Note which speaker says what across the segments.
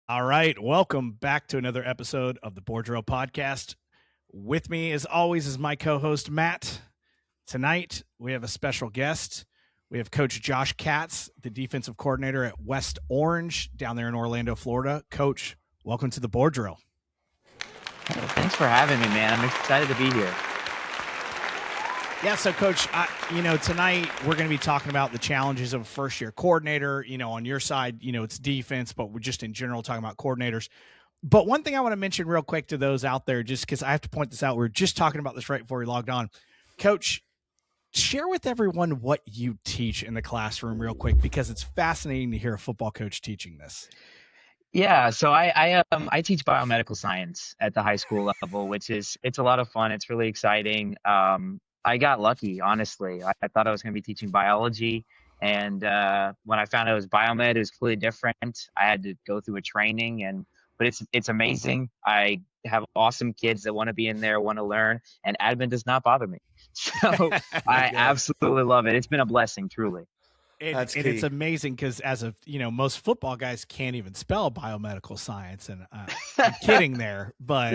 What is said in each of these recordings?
Speaker 1: All right. Welcome back to another episode of the Board Drill Podcast. With me, as always, is my co host, Matt. Tonight, we have a special guest. We have Coach Josh Katz, the defensive coordinator at West Orange down there in Orlando, Florida. Coach, welcome to the Board Drill.
Speaker 2: Hey, thanks for having me, man. I'm excited to be here.
Speaker 1: Yeah, so Coach, tonight we're going to be talking about the challenges of a first-year coordinator. On your side, it's defense, but we're just in general talking about coordinators. But one thing I want to mention real quick to those out there, just because I have to point this out, we were just talking about this right before we logged on. Coach, share with everyone what you teach in the classroom real quick, because it's fascinating to hear a football coach teaching this.
Speaker 2: Yeah, so I teach biomedical science at the high school level, it's a lot of fun. It's really exciting. I got lucky, honestly. I thought I was going to be teaching biology, and when I found out it was biomed, it was completely different. I had to go through a training, but it's amazing. I have awesome kids that want to be in there, want to learn, and admin does not bother me. So I absolutely love it. It's been a blessing, truly.
Speaker 1: And it's amazing because most football guys can't even spell biomedical science, and I'm kidding there, but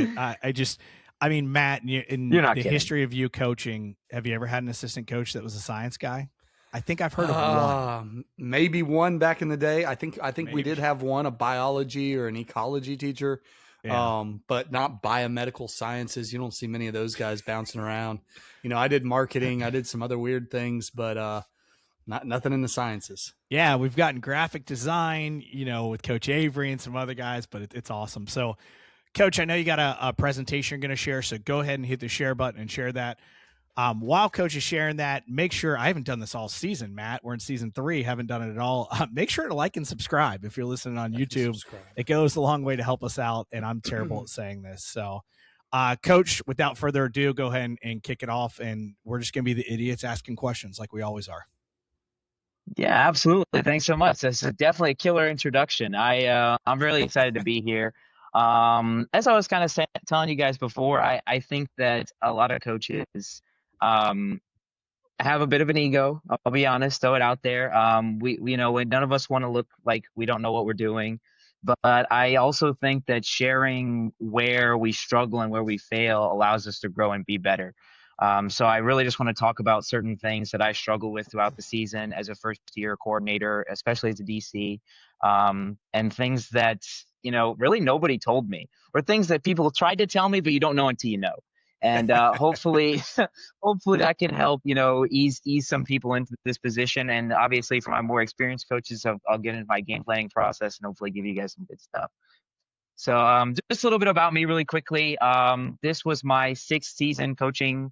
Speaker 1: Matt, in
Speaker 2: You're not
Speaker 1: the
Speaker 2: kidding.
Speaker 1: history of you coaching, have you ever had an assistant coach that was a science guy? I think I've heard of one.
Speaker 3: Maybe one back in the day. I think
Speaker 1: Maybe.
Speaker 3: we did have one, a biology or an ecology teacher, but not biomedical sciences. You don't see many of those guys bouncing around. I did marketing, I did some other weird things, but nothing in the sciences.
Speaker 1: Yeah, we've gotten graphic design, with Coach Avery and some other guys, but it's awesome. So, Coach, I know you got a presentation you're going to share, so go ahead and hit the share button and share that. While Coach is sharing that, make sure, I haven't done this all season, Matt. We're in season 3, haven't done it at all. Make sure to like and subscribe if you're listening on YouTube. It goes a long way to help us out, and I'm terrible at saying this. So, Coach, without further ado, go ahead and kick it off, and we're just going to be the idiots asking questions like we always are.
Speaker 2: Yeah, absolutely. Thanks so much. That's definitely a killer introduction. I'm really excited to be here. As I was kind of telling you guys before, I think that a lot of coaches have a bit of an ego. I'll be honest, throw it out there. None of us want to look like we don't know what we're doing. But I also think that sharing where we struggle and where we fail allows us to grow and be better. So I really just want to talk about certain things that I struggle with throughout the season as a first-year coordinator, especially as a DC, and things that, really nobody told me, or things that people tried to tell me, but you don't know until you know. And hopefully that can help, ease some people into this position. And obviously for my more experienced coaches, I'll get into my game planning process and hopefully give you guys some good stuff. So just a little bit about me really quickly. This was my 6th season coaching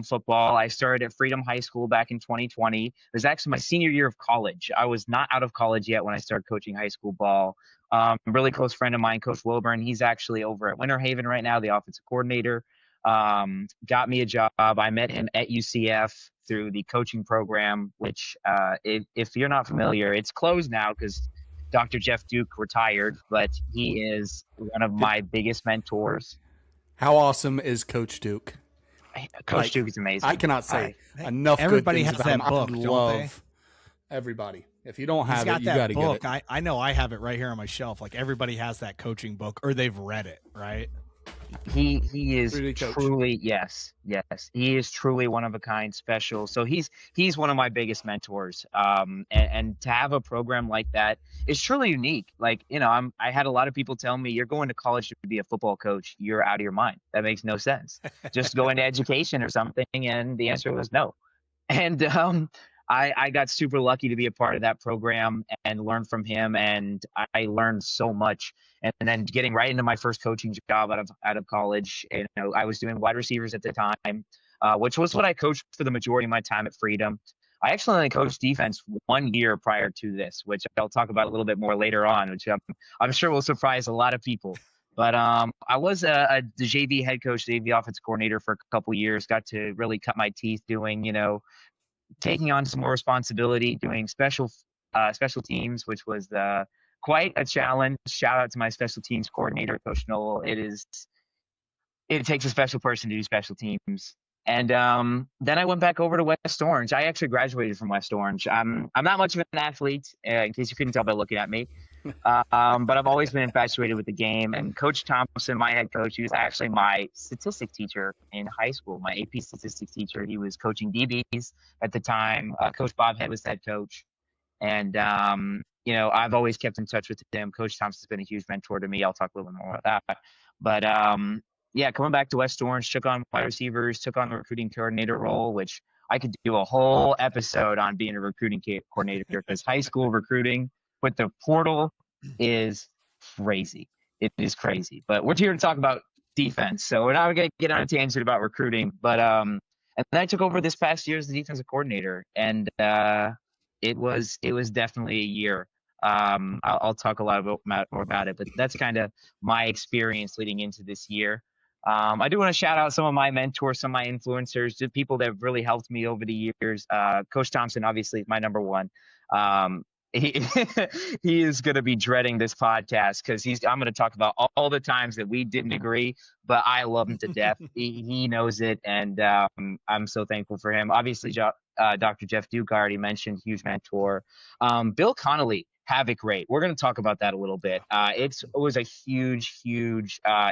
Speaker 2: football. I started at Freedom High School back in 2020. It was actually my senior year of college. I was not out of college yet when I started coaching high school ball. A really close friend of mine, Coach Wilburn, he's actually over at Winter Haven right now, the offensive coordinator. Got me a job. I met him at UCF through the coaching program, which if you're not familiar, it's closed now because Dr. Jeff Duke retired, but he is one of my biggest mentors.
Speaker 3: How awesome is Coach Duke?
Speaker 2: Coach Duke is amazing.
Speaker 3: I cannot say enough.
Speaker 1: Everybody
Speaker 3: good things
Speaker 1: has that
Speaker 3: about
Speaker 1: book,
Speaker 3: him. I
Speaker 1: don't
Speaker 3: love everybody. If you don't have it, you got to get it.
Speaker 1: I know I have it right here on my shelf. Like everybody has that coaching book, or they've read it, right?
Speaker 2: He is
Speaker 3: Really,
Speaker 2: truly yes. He is truly one of a kind, special. So he's one of my biggest mentors. And to have a program like that is truly unique. Like, I had a lot of people tell me, you're going to college to be a football coach. You're out of your mind. That makes no sense. Just go into education or something. And the answer was no. And I got super lucky to be a part of that program and learn from him, and I learned so much. And then getting right into my first coaching job out of college, I was doing wide receivers at the time, which was what I coached for the majority of my time at Freedom. I actually only coached defense 1 year prior to this, which I'll talk about a little bit more later on, which I'm sure will surprise a lot of people. But I was the JV head coach, the JV offensive coordinator for a couple years. Got to really cut my teeth doing, taking on some more responsibility, doing special teams, which was quite a challenge. Shout out to my special teams coordinator, Coach Noel. It takes a special person to do special teams. And then I went back over to West Orange. I actually graduated from West Orange. I'm not much of an athlete, in case you couldn't tell by looking at me. But I've always been infatuated with the game. And Coach Thompson, my head coach, he was actually my statistics teacher in high school, my AP statistics teacher. He was coaching DBs at the time. Coach Bob Head was head coach. And, I've always kept in touch with him. Coach Thompson's been a huge mentor to me. I'll talk a little bit more about that. But yeah, coming back to West Orange, took on wide receivers, took on the recruiting coordinator role, which I could do a whole episode on being a recruiting coordinator because high school recruiting with the portal is crazy. It is crazy. But we're here to talk about defense. So we're not going to get on a tangent about recruiting. But and then I took over this past year as the defensive coordinator. And it was definitely a year. I'll talk a lot more about it, but that's kind of my experience leading into this year. I do want to shout out some of my mentors, some of my influencers, the people that have really helped me over the years. Coach Thompson, obviously, is my number one. He he is going to be dreading this podcast because I'm going to talk about all the times that we didn't agree, but I love him to death. He knows it, and I'm so thankful for him. Obviously, Dr. Jeff Duke already mentioned, huge mentor. Bill Connolly, Havoc Rate. We're going to talk about that a little bit. It was a huge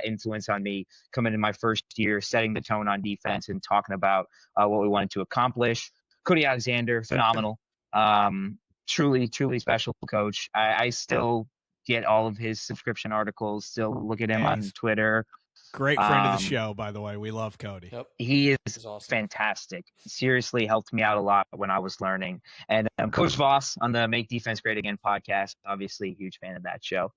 Speaker 2: influence on me coming in my first year, setting the tone on defense and talking about what we wanted to accomplish. Cody Alexander, phenomenal. Truly special coach. I still get all of his subscription articles, still look at him on Twitter.
Speaker 1: Great friend of the show, by the way. We love Cody.
Speaker 3: Yep.
Speaker 2: He is awesome. Fantastic. Seriously helped me out a lot when I was learning. And Coach Voss on the Make Defense Great Again podcast, obviously a huge fan of that show.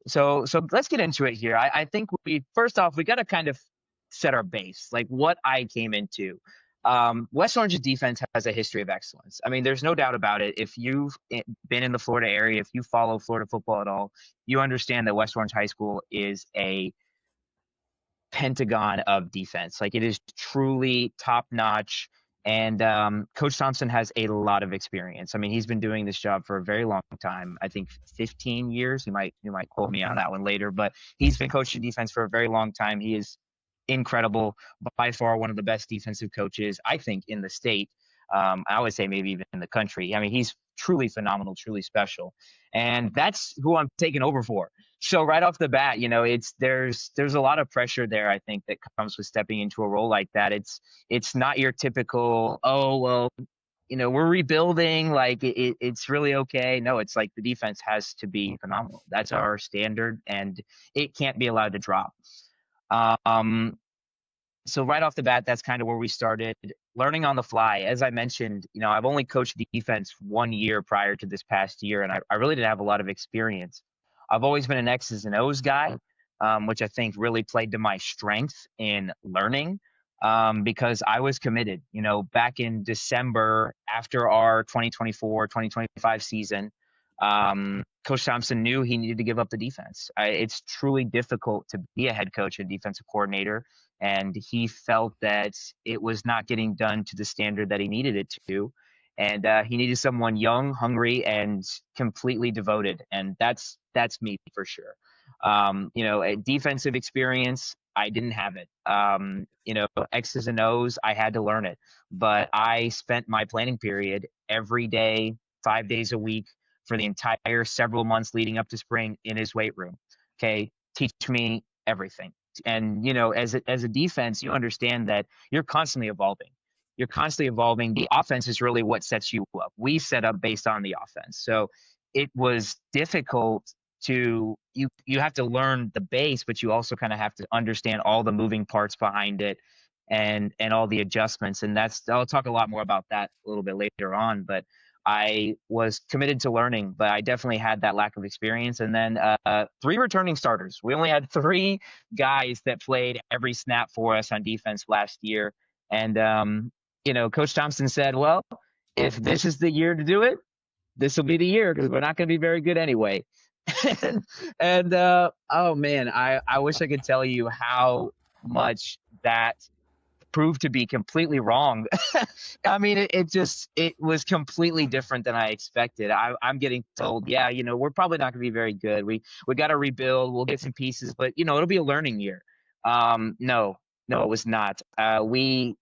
Speaker 2: So let's get into it here. I think first off, we got to kind of set our base, like what I came into. West Orange's defense has a history of excellence. I mean, there's no doubt about it. If you've been in the Florida area, if you follow Florida football at all, you understand that West Orange High School is a pentagon of defense. Like, it is truly top notch. And Coach Thompson has a lot of experience. I mean, he's been doing this job for a very long time. I think 15 years. You might quote me on that one later, but he's been coaching defense for a very long time. He is incredible, by far one of the best defensive coaches, I think, in the state. I would say maybe even in the country. I mean, he's truly phenomenal, truly special. And that's who I'm taking over for. So right off the bat, there's a lot of pressure there, I think, that comes with stepping into a role like that. It's not your typical, oh, well, we're rebuilding, like it's really okay. No, it's like the defense has to be phenomenal. That's our standard, and it can't be allowed to drop. So right off the bat, that's kind of where we started learning on the fly. As I mentioned, I've only coached defense 1 year prior to this past year, and I really didn't have a lot of experience. I've always been an X's and O's guy, which I think really played to my strength in learning, because I was committed. Back in December after our 2024-2025 season, Coach Thompson knew he needed to give up the defense. It's truly difficult to be a head coach and defensive coordinator, and he felt that it was not getting done to the standard that he needed it to. And he needed someone young, hungry, and completely devoted. And that's me for sure. A defensive experience, I didn't have it. X's and O's, I had to learn it. But I spent my planning period every day, 5 days a week, for the entire several months leading up to spring in his weight room. Okay, teach me everything. And as a defense, you understand that you're constantly evolving. You're constantly evolving. The offense is really what sets you up. We set up based on the offense. So it was difficult you have to learn the base, but you also kind of have to understand all the moving parts behind it and all the adjustments. And I'll talk a lot more about that a little bit later on, but I was committed to learning, but I definitely had that lack of experience. And then 3 returning starters. We only had 3 guys that played every snap for us on defense last year. And, Coach Thompson said, well, if this is the year to do it, this will be the year, because we're not going to be very good anyway. And oh, man, I wish I could tell you how much that proved to be completely wrong. I mean, it was completely different than I expected. I'm getting told, yeah, we're probably not going to be very good. We got to rebuild. We'll get some pieces, but it'll be a learning year. No, No, it was not. We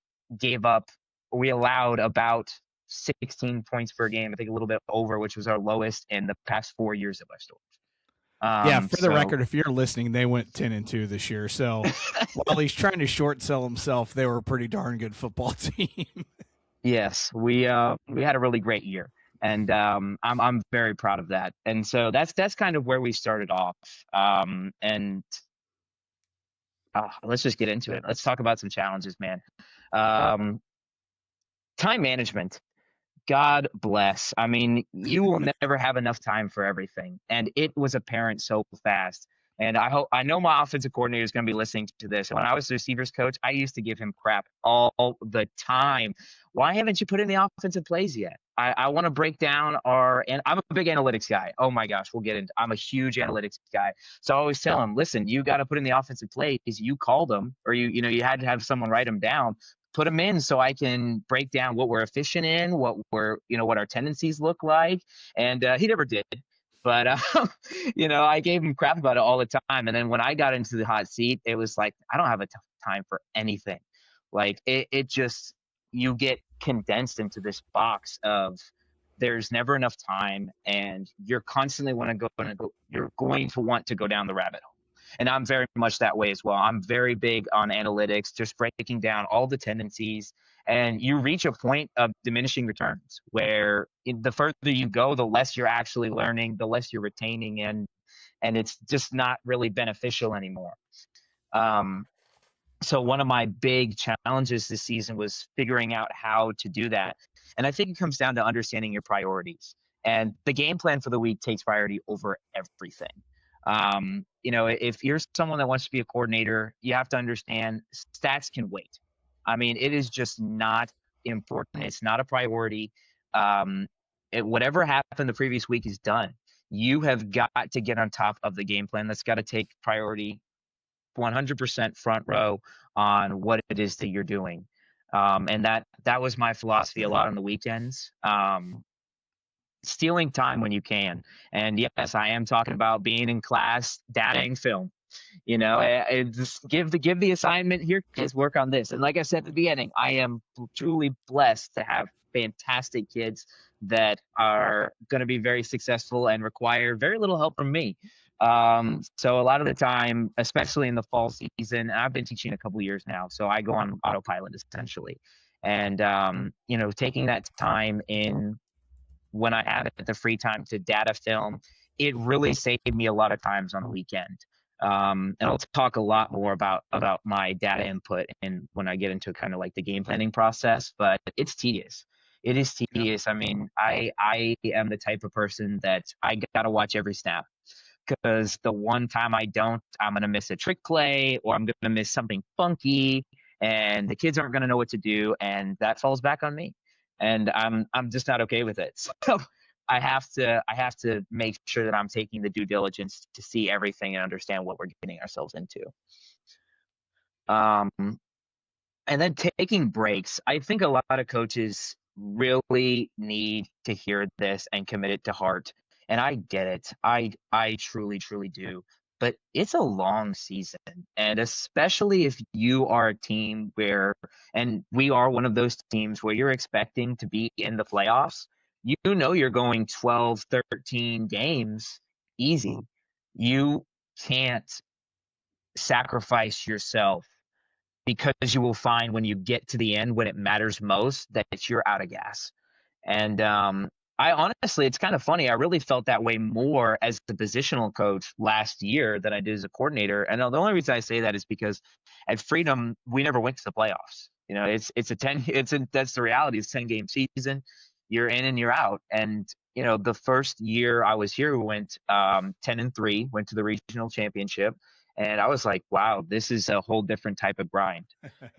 Speaker 2: allowed about 16 points per game, I think a little bit over, which was our lowest in the past 4 years of our Storms.
Speaker 1: Yeah, for the
Speaker 2: So
Speaker 1: record, if you're listening, they went 10-2 this year. So while he's trying to short sell himself, they were a pretty darn good football team.
Speaker 2: yes, we had a really great year, and I'm very proud of that. And so that's kind of where we started off. And let's just get into it. Let's talk about some challenges, man. Um, Time management. God bless. I mean, you will never have enough time for everything. And it was apparent so fast. And I know my offensive coordinator is going to be listening to this. When I was the receivers coach, I used to give him crap all the time. Why haven't you put in the offensive plays yet? I want to break down and I'm a big analytics guy. Oh my gosh, I'm a huge analytics guy. So I always tell him, listen, you got to put in the offensive plays. You called them, or you had to have someone write them down. Put them in so I can break down what we're efficient in, what our tendencies look like. And he never did. But, I gave him crap about it all the time. And then when I got into the hot seat, it was like, I don't have a time for anything. Like it just, you get condensed into this box of there's never enough time, and you're constantly you're going to want to go down the rabbit hole. And I'm very much that way as well. I'm very big on analytics, just breaking down all the tendencies. And you reach a point of diminishing returns where the further you go, the less you're actually learning, the less you're retaining, and it's just not really beneficial anymore. So one of my big challenges this season was figuring out how to do that. And I think it comes down to understanding your priorities. And the game plan for the week takes priority over everything. If you're someone that wants to be a coordinator, you have to understand stats can wait. I mean, it is just not important. It's not a priority. Whatever happened the previous week is done. You have got to get on top of the game plan. That's got to take priority 100% front row on what it is that you're doing. And that was my philosophy a lot on the weekends. Stealing time when you can. And yes, I am talking about being in class, dataing film. Just give the assignment here, kids, work on this. And like I said at the beginning, I am truly blessed to have fantastic kids that are going to be very successful and require very little help from me. So a lot of the time, especially in the fall season, I've been teaching a couple years now, so I go on autopilot essentially. And taking that time in when I had the free time to data film, it really saved me a lot of times on the weekend. And I'll talk a lot more about my data input and when I get into kind of like the game planning process, but it's tedious. It is tedious. I mean, I am the type of person that I got to watch every snap, because the one time I don't, I'm going to miss a trick play, or I'm going to miss something funky, and the kids aren't going to know what to do, and that falls back on me. And I'm just not okay with it. So I have to make sure that I'm taking the due diligence to see everything and understand what we're getting ourselves into. And then taking breaks. I think a lot of coaches really need to hear this and commit it to heart. And I get it. I truly, truly do. But it's a long season. And especially if you are a team and we are one of those teams where you're expecting to be in the playoffs, you're going 12, 13 games easy. You can't sacrifice yourself, because you will find when you get to the end, when it matters most, that you're out of gas. And I honestly, it's kind of funny. I really felt that way more as the positional coach last year than I did as a coordinator. And the only reason I say that is because at Freedom, we never went to the playoffs. That's the reality. It's a 10-game season. You're in and you're out. And the first year I was here, we went 10-3, went to the regional championship. And I was like, wow, this is a whole different type of grind.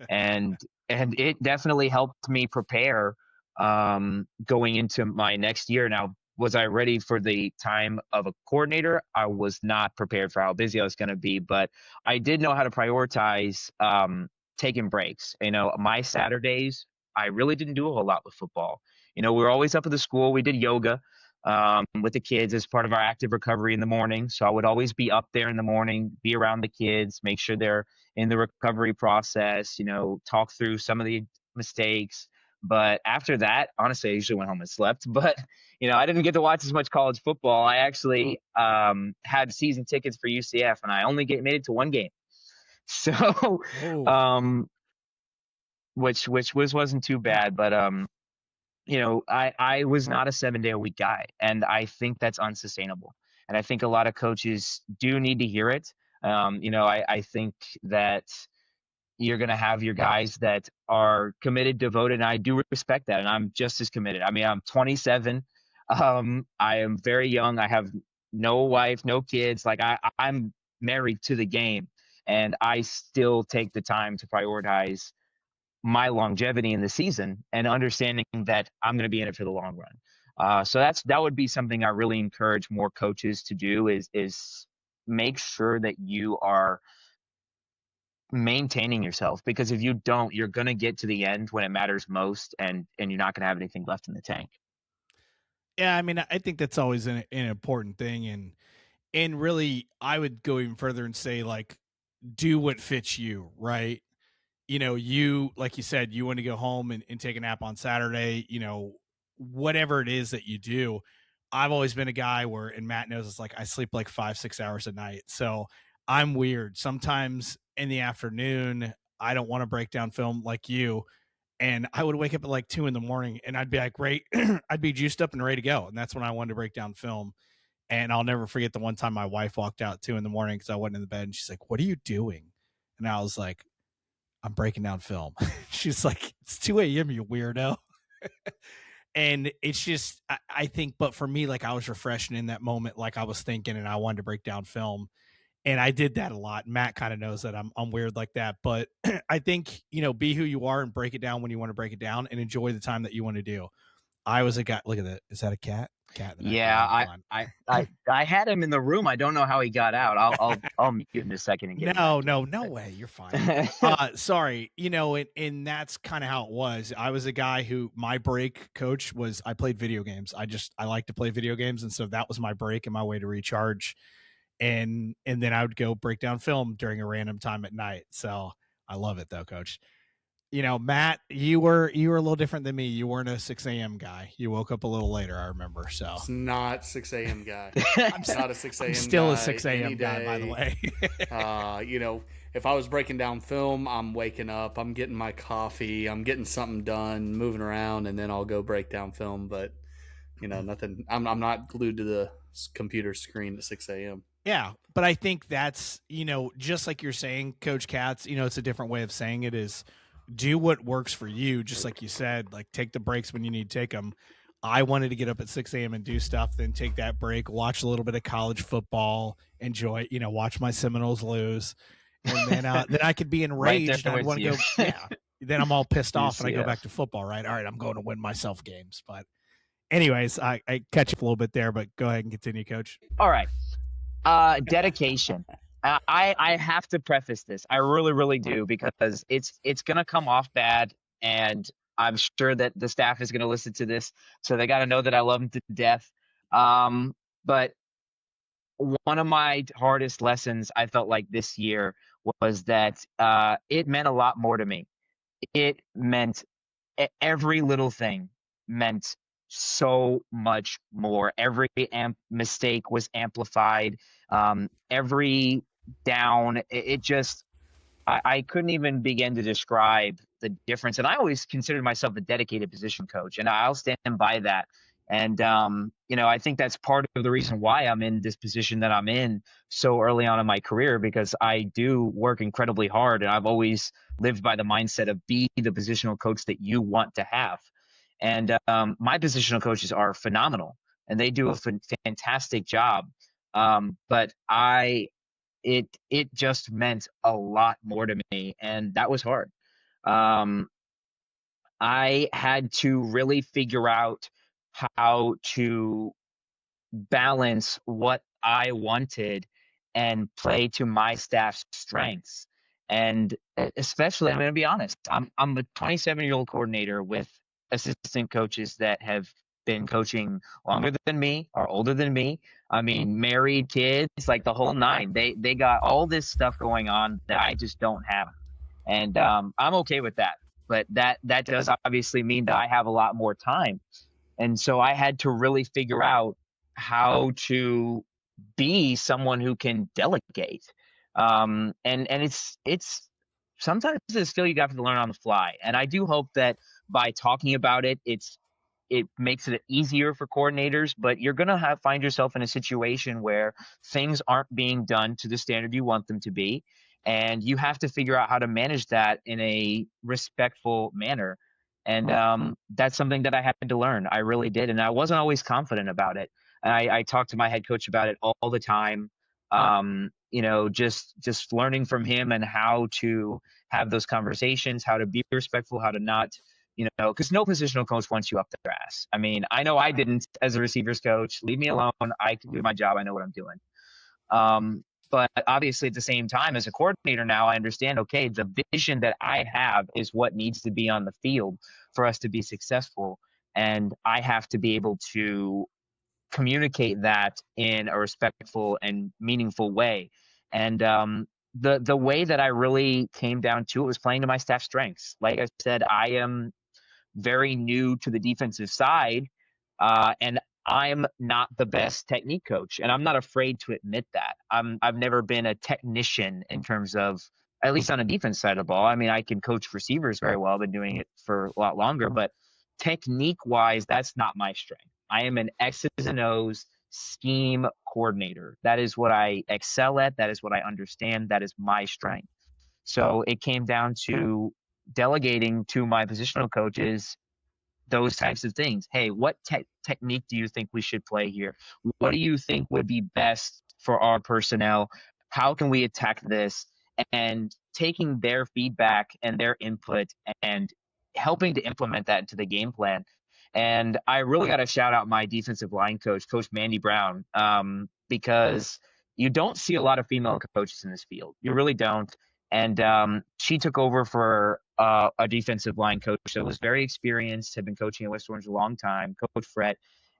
Speaker 2: and it definitely helped me prepare going into my next year. Now, was I ready for the time of a coordinator? I was not prepared for how busy I was going to be, but I did know how to prioritize taking breaks. My Saturdays, I really didn't do a whole lot with football. We were always up at the school. We did yoga. with the kids as part of our active recovery in the morning. So I would always be up there in the morning, be around the kids, make sure they're in the recovery process, talk through some of the mistakes. But after that, honestly, I usually went home and slept. But, I didn't get to watch as much college football. I actually had season tickets for UCF, and I only made it to one game. So, which wasn't too bad. But I was not a 7-day-a-week guy, and I think that's unsustainable. And I think a lot of coaches do need to hear it. I think that you're going to have your guys that are committed, devoted, and I do respect that. And I'm just as committed. I mean, I'm 27. I am very young. I have no wife, no kids. Like I'm married to the game, and I still take the time to prioritize my longevity in the season and understanding that I'm going to be in it for the long run. So that would be something I really encourage more coaches to do is make sure that you are maintaining yourself, because if you don't, you're going to get to the end when it matters most, and you're not going to have anything left in the tank.
Speaker 1: Yeah, I mean, I think that's always an important thing, and really, I would go even further and say, like, do what fits you, right? You, like you said, you want to go home and take a nap on Saturday, whatever it is that you do. I've always been a guy where, and Matt knows, it's like I sleep like 5-6 hours a night. So I'm weird. Sometimes in the afternoon, I don't want to break down film like you. And I would wake up at like 2 a.m. and I'd be like, great, I'd be juiced up and ready to go. And that's when I wanted to break down film. And I'll never forget the one time my wife walked out at 2 a.m. because I wasn't in the bed, and she's like, what are you doing? And I was like, I'm breaking down film. She's like, it's 2 a.m., you weirdo. And it's just, I think, but for me, like, I was refreshing in that moment, like I was thinking, and I wanted to break down film. And I did that a lot. Matt kind of knows that I'm weird like that. But I think, be who you are and break it down when you want to break it down, and enjoy the time that you want to do. I was a guy, look at that. Is that a cat?
Speaker 2: Yeah, I had him in the room. I don't know how he got out. I'll mute in a second and get
Speaker 1: no way. You're fine. Sorry. And that's kind of how it was. I was a guy who, my break, coach, was I played video games. I like to play video games, and so that was my break and my way to recharge. And then I would go break down film during a random time at night. So I love it though, Coach. Matt, you were a little different than me. You weren't a 6 a.m. guy. You woke up a little later, I remember. So
Speaker 3: it's not 6 a.m. guy. I'm not a 6 a.m.
Speaker 1: Still
Speaker 3: guy
Speaker 1: a 6 a.m. guy, by the way.
Speaker 3: If I was breaking down film, I'm waking up, I'm getting my coffee, I'm getting something done, moving around, and then I'll go break down film. But nothing. I'm not glued to the computer screen at 6 a.m.
Speaker 1: Yeah, but I think that's just like you're saying, Coach Katz. It's a different way of saying it is. Do what works for you, just like you said, like take the breaks when you need to take them. I wanted to get up at 6 a.m. and do stuff, then take that break, watch a little bit of college football, enjoy, watch my Seminoles lose. And then I could be enraged.
Speaker 2: Right,
Speaker 1: and I'd want to go, yeah. Then I'm all pissed off and I go back to football, right? All right, I'm going to win myself games. But anyways, I catch up a little bit there, but go ahead and continue, Coach.
Speaker 2: All right. Dedication. I have to preface this. I really, really do, because it's going to come off bad, and I'm sure that the staff is going to listen to this, so they got to know that I love them to death. But one of my hardest lessons I felt like this year was that it meant a lot more to me. It meant every little thing meant so much more. Every mistake was amplified. Every down, it just, I couldn't even begin to describe the difference. And I always considered myself a dedicated position coach, and I'll stand by that. And, I think that's part of the reason why I'm in this position that I'm in so early on in my career, because I do work incredibly hard, and I've always lived by the mindset of be the positional coach that you want to have. And my positional coaches are phenomenal, and they do a fantastic job. But it just meant a lot more to me, and that was hard. I had to really figure out how to balance what I wanted and play to my staff's strengths. And especially, I'm going to be honest, I'm a 27-year-old coordinator with assistant coaches that have been coaching longer than me, are older than me. I mean, married, kids, like the whole nine. They got all this stuff going on that I just don't have. And I'm okay with that. But that does obviously mean that I have a lot more time. And so I had to really figure out how to be someone who can delegate. And it's sometimes it's a skill you have to learn on the fly. And I do hope that by talking about it, it makes it easier for coordinators, but you're going to find yourself in a situation where things aren't being done to the standard you want them to be. And you have to figure out how to manage that in a respectful manner. And that's something that I had to learn. I really did. And I wasn't always confident about it. And I talked to my head coach about it all the time. Just learning from him and how to have those conversations, how to be respectful, how to not, because no positional coach wants you up their ass. I mean, I know I didn't as a receivers coach. Leave me alone. I can do my job. I know what I'm doing. But obviously at the same time, as a coordinator now, I understand, okay, the vision that I have is what needs to be on the field for us to be successful. And I have to be able to communicate that in a respectful and meaningful way. And the way that I really came down to it was playing to my staff strengths. Like I said, I am very new to the defensive side, and I'm not the best technique coach, and I'm not afraid to admit that. I've never been a technician in terms of, at least on a defense side of the ball. I mean, I can coach receivers very well. I've been doing it for a lot longer, but technique-wise, that's not my strength. I am an X's and O's scheme coordinator. That is what I excel at. That is what I understand. That is my strength. So it came down to delegating to my positional coaches those types of things. Hey, what technique do you think we should play here? What do you think would be best for our personnel? How can we attack this? And taking their feedback and their input and helping to implement that into the game plan. And I really got to shout out my defensive line coach, Coach Mandy Brown, because you don't see a lot of female coaches in this field. You really don't. And she took over for a defensive line coach that was very experienced, had been coaching at West Orange a long time, Coach Fred.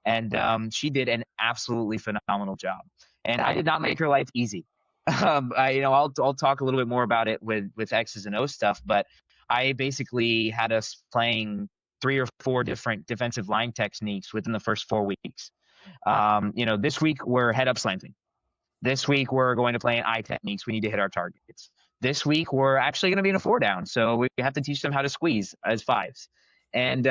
Speaker 2: And she did an absolutely phenomenal job. And I did not make her life easy. I'll talk a little bit more about it with X's and O stuff, but I basically had us playing 3 or 4 different defensive line techniques within the first 4 weeks. This week we're head up slanting. This week we're going to play in eye techniques. We need to hit our targets. This week we're actually going to be in a 4 down, so we have to teach them how to squeeze as 5s. And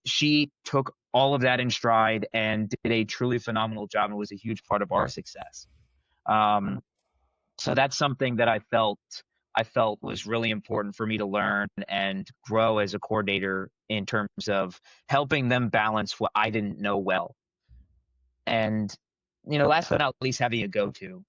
Speaker 2: she took all of that in stride and did a truly phenomenal job and was a huge part of our success. So that's something that I felt was really important for me to learn and grow as a coordinator in terms of helping them balance what I didn't know well. And, last but not least, having a go-to.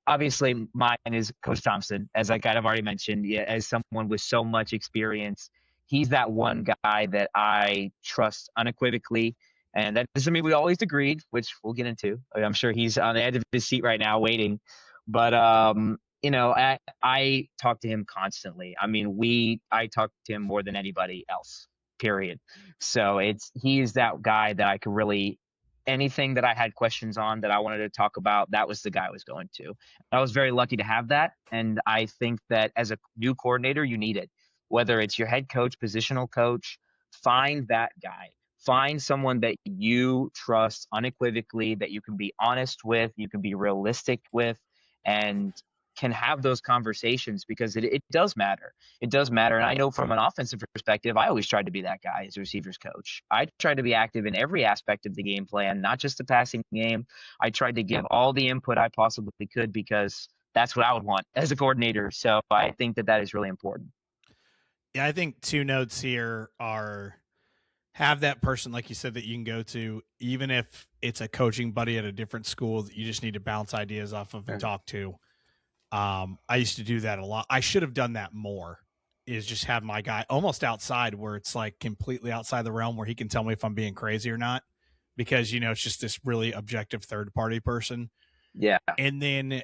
Speaker 2: Obviously, mine is Coach Thompson, as I kind of already mentioned, as someone with so much experience. He's that one guy that I trust unequivocally. And that doesn't mean we always agreed, which we'll get into. I'm sure he's on the edge of his seat right now waiting. But, I talk to him constantly. I mean, I talk to him more than anybody else, period. So he is that guy that I could really, anything that I had questions on that I wanted to talk about, that was the guy I was going to. I was very lucky to have that. And I think that as a new coordinator, you need it. Whether it's your head coach, positional coach, find that guy. Find someone that you trust unequivocally, that you can be honest with, you can be realistic with, and can have those conversations, because it does matter. It does matter. And I know from an offensive perspective, I always tried to be that guy as a receivers coach. I tried to be active in every aspect of the game plan, not just the passing game. I tried to give all the input I possibly could, because that's what I would want as a coordinator. So I think that is really important.
Speaker 1: Yeah, I think 2 notes here are, have that person, like you said, that you can go to, even if it's a coaching buddy at a different school that you just need to bounce ideas off of and talk to. I used to do that a lot. I should have done that more, is just have my guy almost outside, where it's like completely outside the realm where he can tell me if I'm being crazy or not, because, it's just this really objective third party person.
Speaker 2: Yeah.
Speaker 1: And then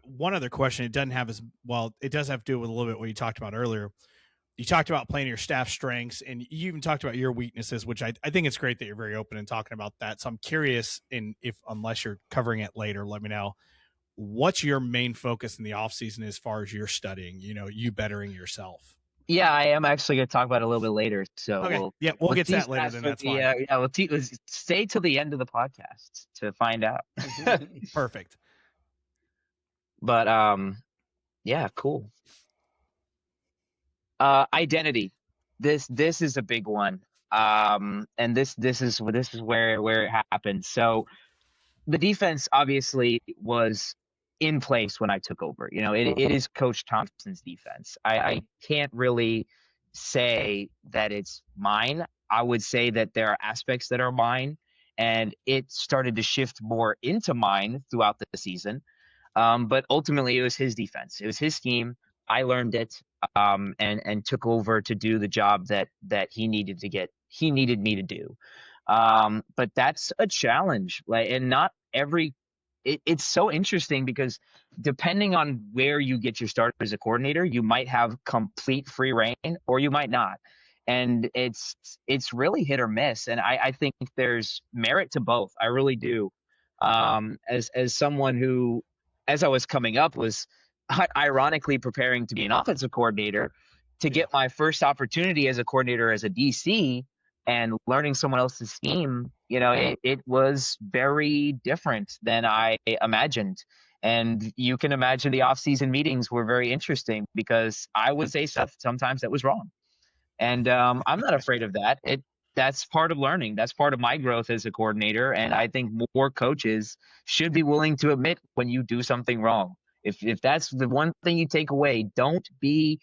Speaker 1: one other question, it doesn't have as well, it does have to do with a little bit what you talked about earlier. you talked about playing your staff strengths, and you even talked about your weaknesses, which I think it's great that you're very open in talking about that. So I'm curious, if unless you're covering it later, let me know, what's your main focus in the off season as far as you're studying, you bettering yourself?
Speaker 2: Yeah, I am actually going to talk about it a little bit later. So
Speaker 1: Okay. We'll get to that later. Then that's fine.
Speaker 2: Yeah, let's stay till the end of the podcast to find out.
Speaker 1: Perfect.
Speaker 2: But yeah, cool. Identity. This is a big one. And this is where it happens. So the defense obviously was in place when I took over. It is Coach Thompson's defense. I can't really say that it's mine. I would say that there are aspects that are mine, and it started to shift more into mine throughout the season. But ultimately, it was his defense. It was his scheme. I learned it, and took over to do the job that he needed me to do. But that's a challenge. And not every. It's so interesting because depending on where you get your start as a coordinator, you might have complete free reign or you might not. And it's really hit or miss. And I think there's merit to both. I really do. As someone who, as I was coming up, was ironically preparing to be an offensive coordinator, to get my first opportunity as a coordinator as a DC and learning someone else's scheme, it was very different than I imagined. And you can imagine the off-season meetings were very interesting because I would say stuff sometimes that was wrong. And I'm not afraid of that. That's part of learning. That's part of my growth as a coordinator. And I think more coaches should be willing to admit when you do something wrong. If that's the one thing you take away, don't be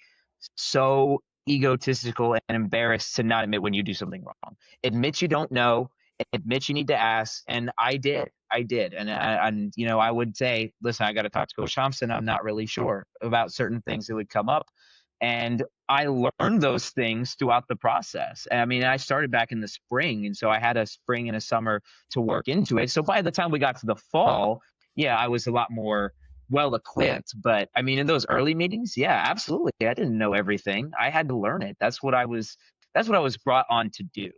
Speaker 2: so egotistical and embarrassed to not admit when you do something wrong. Admit you don't know. Admit you need to ask. And I did. And I would say, listen, I got to talk to Coach Thompson. I'm not really sure about certain things that would come up. And I learned those things throughout the process. I mean, I started back in the spring, and so I had a spring and a summer to work into it. So by the time we got to the fall, yeah, I was a lot more well equipped. But I mean, in those early meetings, yeah, absolutely. I didn't know everything. I had to learn it. That's what I was brought on to do.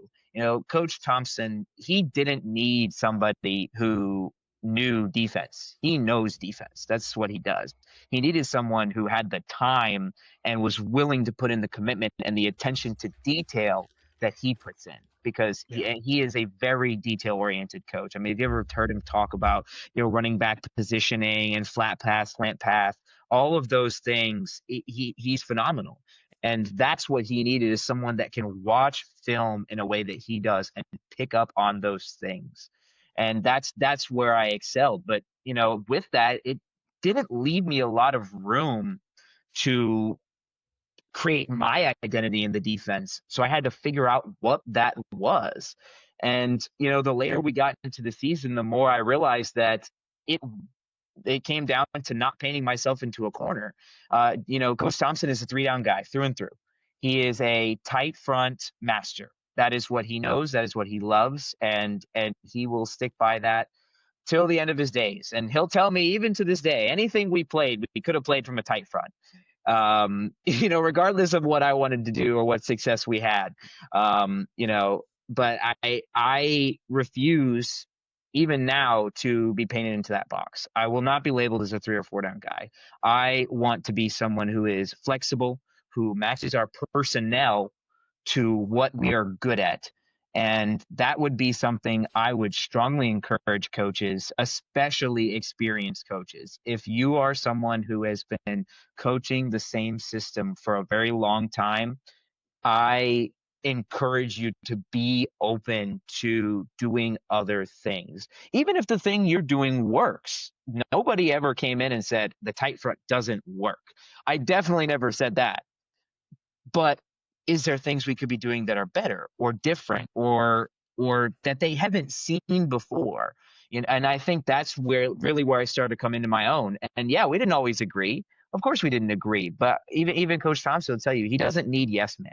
Speaker 2: Coach Thompson, he didn't need somebody who knew defense. He knows defense. That's what he does. He needed someone who had the time and was willing to put in the commitment and the attention to detail that he puts in, because he is a very detail-oriented coach. I mean, have you ever heard him talk about, running back positioning and flat pass, slant pass, all of those things? He's phenomenal. And that's what he needed, is someone that can watch film in a way that he does and pick up on those things. And that's where I excelled. But, with that, it didn't leave me a lot of room to create my identity in the defense. So I had to figure out what that was. And, the later we got into the season, the more I realized that it came down to not painting myself into a corner. Coach Thompson is a 3-down guy through and through. He is a tight front master. That is what he knows. That is what he loves. And he will stick by that till the end of his days. And he'll tell me, even to this day, anything we played, we could have played from a tight front. Regardless of what I wanted to do or what success we had. But I refuse even now to be painted into that box. I will not be labeled as a 3 or 4 down guy. I want to be someone who is flexible, who matches our personnel to what we are good at. And that would be something I would strongly encourage coaches, especially experienced coaches. If you are someone who has been coaching the same system for a very long time, I encourage you to be open to doing other things. Even if the thing you're doing works. Nobody ever came in and said the tight front doesn't work. I definitely never said that. But is there things we could be doing that are better or different or that they haven't seen before? And I think that's where I started to come into my own. And yeah, we didn't always agree. Of course we didn't agree. But even Coach Thompson will tell you, he doesn't need yes man.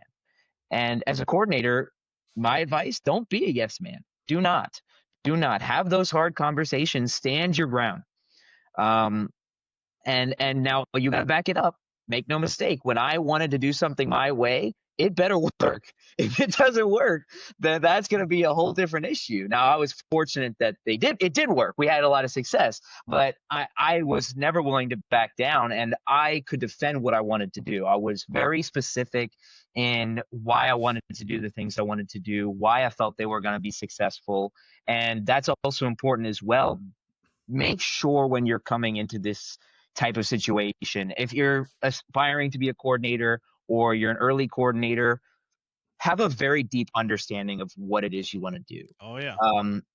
Speaker 2: And as a coordinator, my advice, don't be a yes man. Do not have those hard conversations. Stand your ground. And now you got to back it up. make no mistake, when I wanted to do something my way, it better work. If it doesn't work, then that's going to be a whole different issue. Now, I was fortunate that it did work. We had a lot of success, but I was never willing to back down, and I could defend what I wanted to do. I was very specific in why I wanted to do the things I wanted to do, why I felt they were going to be successful. And that's also important as well. Make sure when you're coming into this type of situation, if you're aspiring to be a coordinator or you're an early coordinator, have a very deep understanding of what it is you want to do.
Speaker 1: Oh yeah.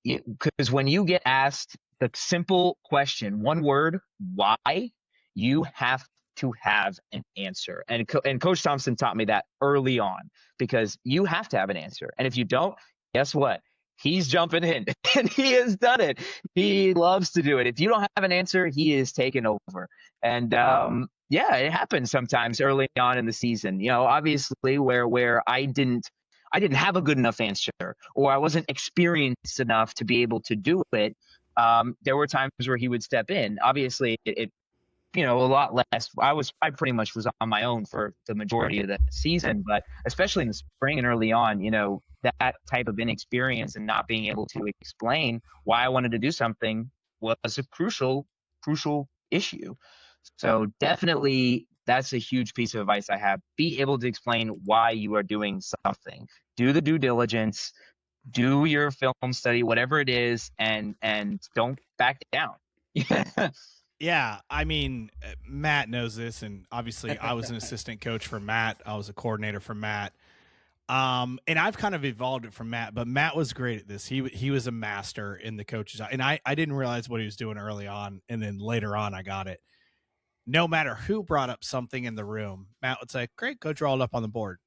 Speaker 2: Because when you get asked the simple question, one word, why, you have to have an answer. And Coach Thompson taught me that early on, because you have to have an answer. And if you don't, guess what? He's jumping in, and he has done it. He loves to do it. If you don't have an answer, he is taking over. And yeah, it happens sometimes early on in the season. You know, obviously where I didn't have a good enough answer, or I wasn't experienced enough to be able to do it. There were times where he would step in. Obviously, it a lot less. I pretty much was on my own for the majority of the season, but especially in the spring and early on, that type of inexperience and not being able to explain why I wanted to do something was a crucial issue. So definitely that's a huge piece of advice I have. Be able to explain why you are doing something. Do the due diligence, do your film study, whatever it is, and don't back down.
Speaker 1: Yeah, I mean, Matt knows this, and obviously I was an assistant coach for Matt. I was a coordinator for Matt. And I've kind of evolved it from Matt, but Matt was great at this. He was a master in the coaches, and I didn't realize what he was doing early on, and then later on I got it. No matter who brought up something in the room, Matt would say, "Great, go draw it up on the board."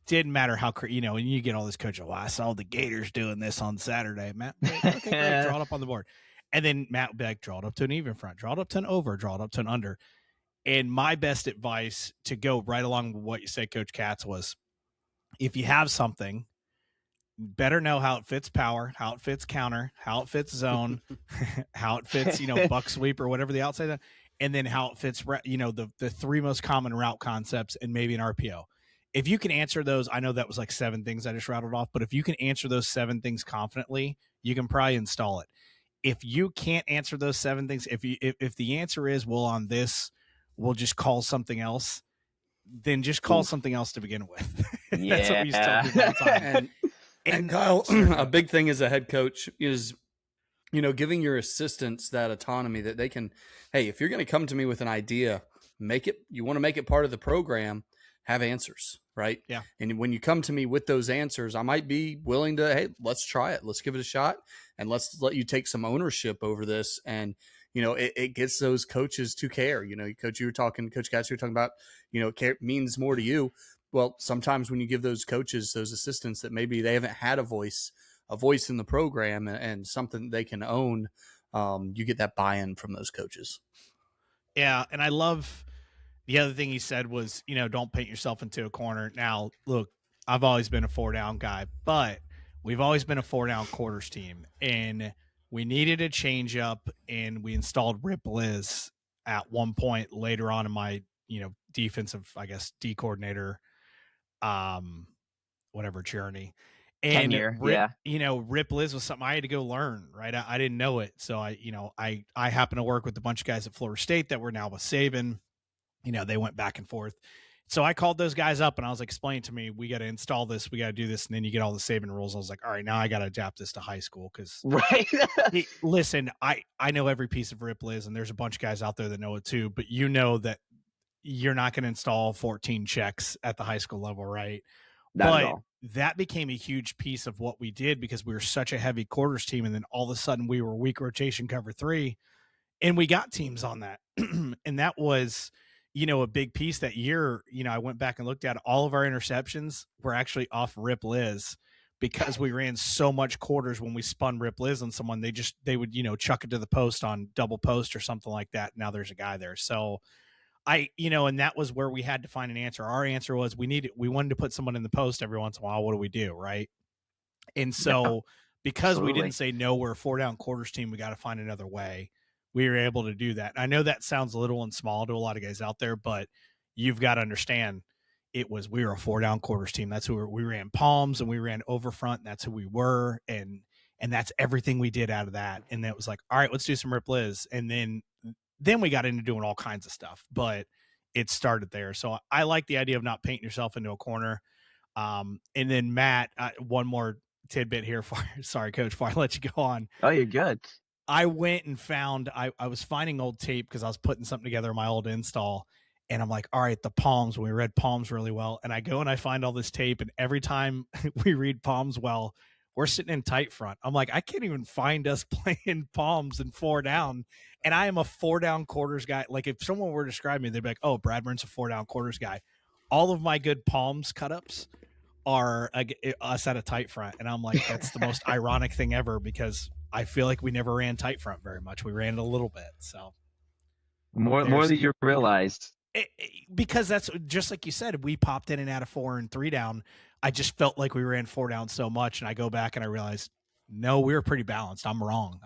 Speaker 1: Didn't matter how, and you get all this coaching. Well, I saw the Gators doing this on Saturday. Matt, okay, great, draw it up on the board. And then Matt would be like, draw it up to an even front, draw it up to an over, draw it up to an under. And my best advice to go right along with what you said, Coach Katz, was if you have something, better know how it fits power, how it fits counter, how it fits zone, how it fits, buck sweep or whatever the outside, and then how it fits, the three most common route concepts and maybe an RPO. If you can answer those, I know that was like 7 things I just rattled off, but if you can answer those 7 things confidently, you can probably install it. If you can't answer those 7 things, if the answer is, well, on this, we'll just call something else, then just call something else to begin with.
Speaker 2: Yeah.
Speaker 1: That's what we used to tell people all the time.
Speaker 3: And Kyle, a big thing as a head coach is, giving your assistants that autonomy that they can, hey, if you're going to come to me with an idea, you want to make it part of the program, have answers, right?
Speaker 1: Yeah.
Speaker 3: And when you come to me with those answers, I might be willing to, hey, let's try it. Let's give it a shot. And let's let you take some ownership over this. And, it gets those coaches to care. Coach Katz, you were talking about, care means more to you. Well, sometimes when you give those coaches, those assistants that maybe they haven't had a voice in the program and something they can own, you get that buy-in from those coaches.
Speaker 1: Yeah. And I love the other thing he said was, don't paint yourself into a corner. Now, look, I've always been a 4-down guy, but we've always been a 4-down quarters team, and we needed a change up, and we installed Rip Liz at one point later on in my, defensive, I guess, D coordinator, whatever journey. And Rip Liz was something I had to go learn, right? I didn't know it. So I happened to work with a bunch of guys at Florida State that were now with Saban. They went back and forth. So I called those guys up and I was like, explain to me, we got to install this, we got to do this. And then you get all the Saban rules. I was like, all right, now I got to adapt this to high school. Cause
Speaker 2: right.
Speaker 1: Listen, I know every piece of Rip Liz, and there's a bunch of guys out there that know it too, but that you're not going to install 14 checks at the high school level. Right. But that became a huge piece of what we did because we were such a heavy quarters team. And then all of a sudden we were weak rotation cover 3, and we got teams on that. And that was, a big piece that year. I went back and looked at all of our interceptions were actually off Rip Liz because we ran so much quarters. When we spun Rip Liz on someone, they would, chuck it to the post on double post or something like that. Now there's a guy there. So and that was where we had to find an answer. Our answer was we wanted to put someone in the post every once in a while. What do we do? Right. And so because we didn't say, no, we're a 4-down quarters team, we got to find another way. We were able to do that. I know that sounds little and small to a lot of guys out there, but you've got to understand we were a 4-down quarters team. That's who we ran palms and we ran over front. And that's who we were. And that's everything we did out of that. And it was like, all right, let's do some rip liz. And then we got into doing all kinds of stuff, but it started there. So I like the idea of not painting yourself into a corner. And then Matt, one more tidbit here sorry, Coach, before I let you go on.
Speaker 2: Oh, you're good.
Speaker 1: I went and found, I was finding old tape because I was putting something together in my old install. And I'm like, all right, the palms, we read palms really well. And I go and I find all this tape. And every time we read palms well, we're sitting in tight front. I'm like, I can't even find us playing palms and 4 down. And I am a 4-down quarters guy. Like if someone were to describe me, they'd be like, oh, Bradburn's a 4-down quarters guy. All of my good palms cut-ups are us at a tight front. And I'm like, that's the most ironic thing ever because I feel like we never ran tight front very much. We ran it a little bit. So
Speaker 2: more than you realized.
Speaker 1: Because that's just like you said, we popped in and out of 4 and 3 down. I just felt like we ran 4 down so much. And I go back and I realized, no, we were pretty balanced. I'm wrong.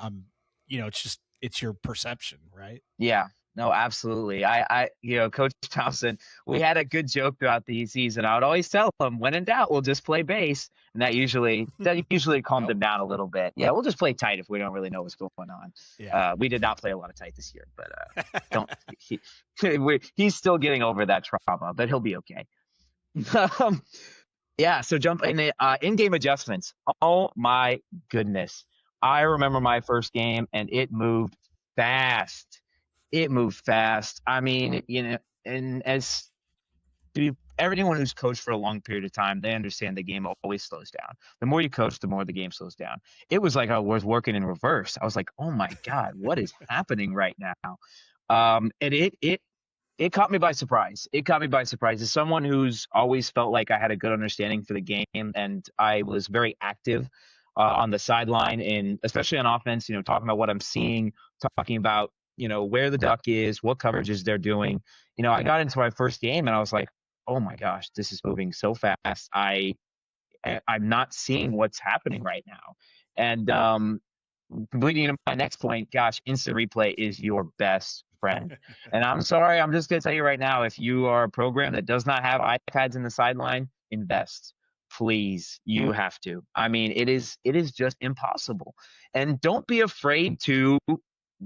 Speaker 1: It's your perception, right?
Speaker 2: Yeah, no, absolutely. I Coach Thompson, we had a good joke throughout the season. I would always tell him, when in doubt, we'll just play base. And that usually calmed him down a little bit. Yeah, we'll just play tight if we don't really know what's going on. Yeah. We did not play a lot of tight this year, but he's still getting over that trauma, but he'll be okay. Yeah, so jump in in-game adjustments. Oh my goodness. I remember my first game and it moved fast. I mean, and as everyone who's coached for a long period of time, they understand the game always slows down. The more you coach, the more the game slows down. It was like I was working in reverse. I was like, oh my God, what is happening right now? And it caught me by surprise. As someone who's always felt like I had a good understanding for the game and I was very active on the sideline and especially on offense, talking about what I'm seeing, talking about, where the duck is, what coverages they're doing. I got into my first game and I was like, oh my gosh, this is moving so fast. I'm not seeing what's happening right now. And leading into my next point, gosh, instant replay is your best friend. And I'm sorry, I'm just going to tell you right now, if you are a program that does not have iPads in the sideline, invest. Please, you have to. I mean, it is just impossible. And don't be afraid to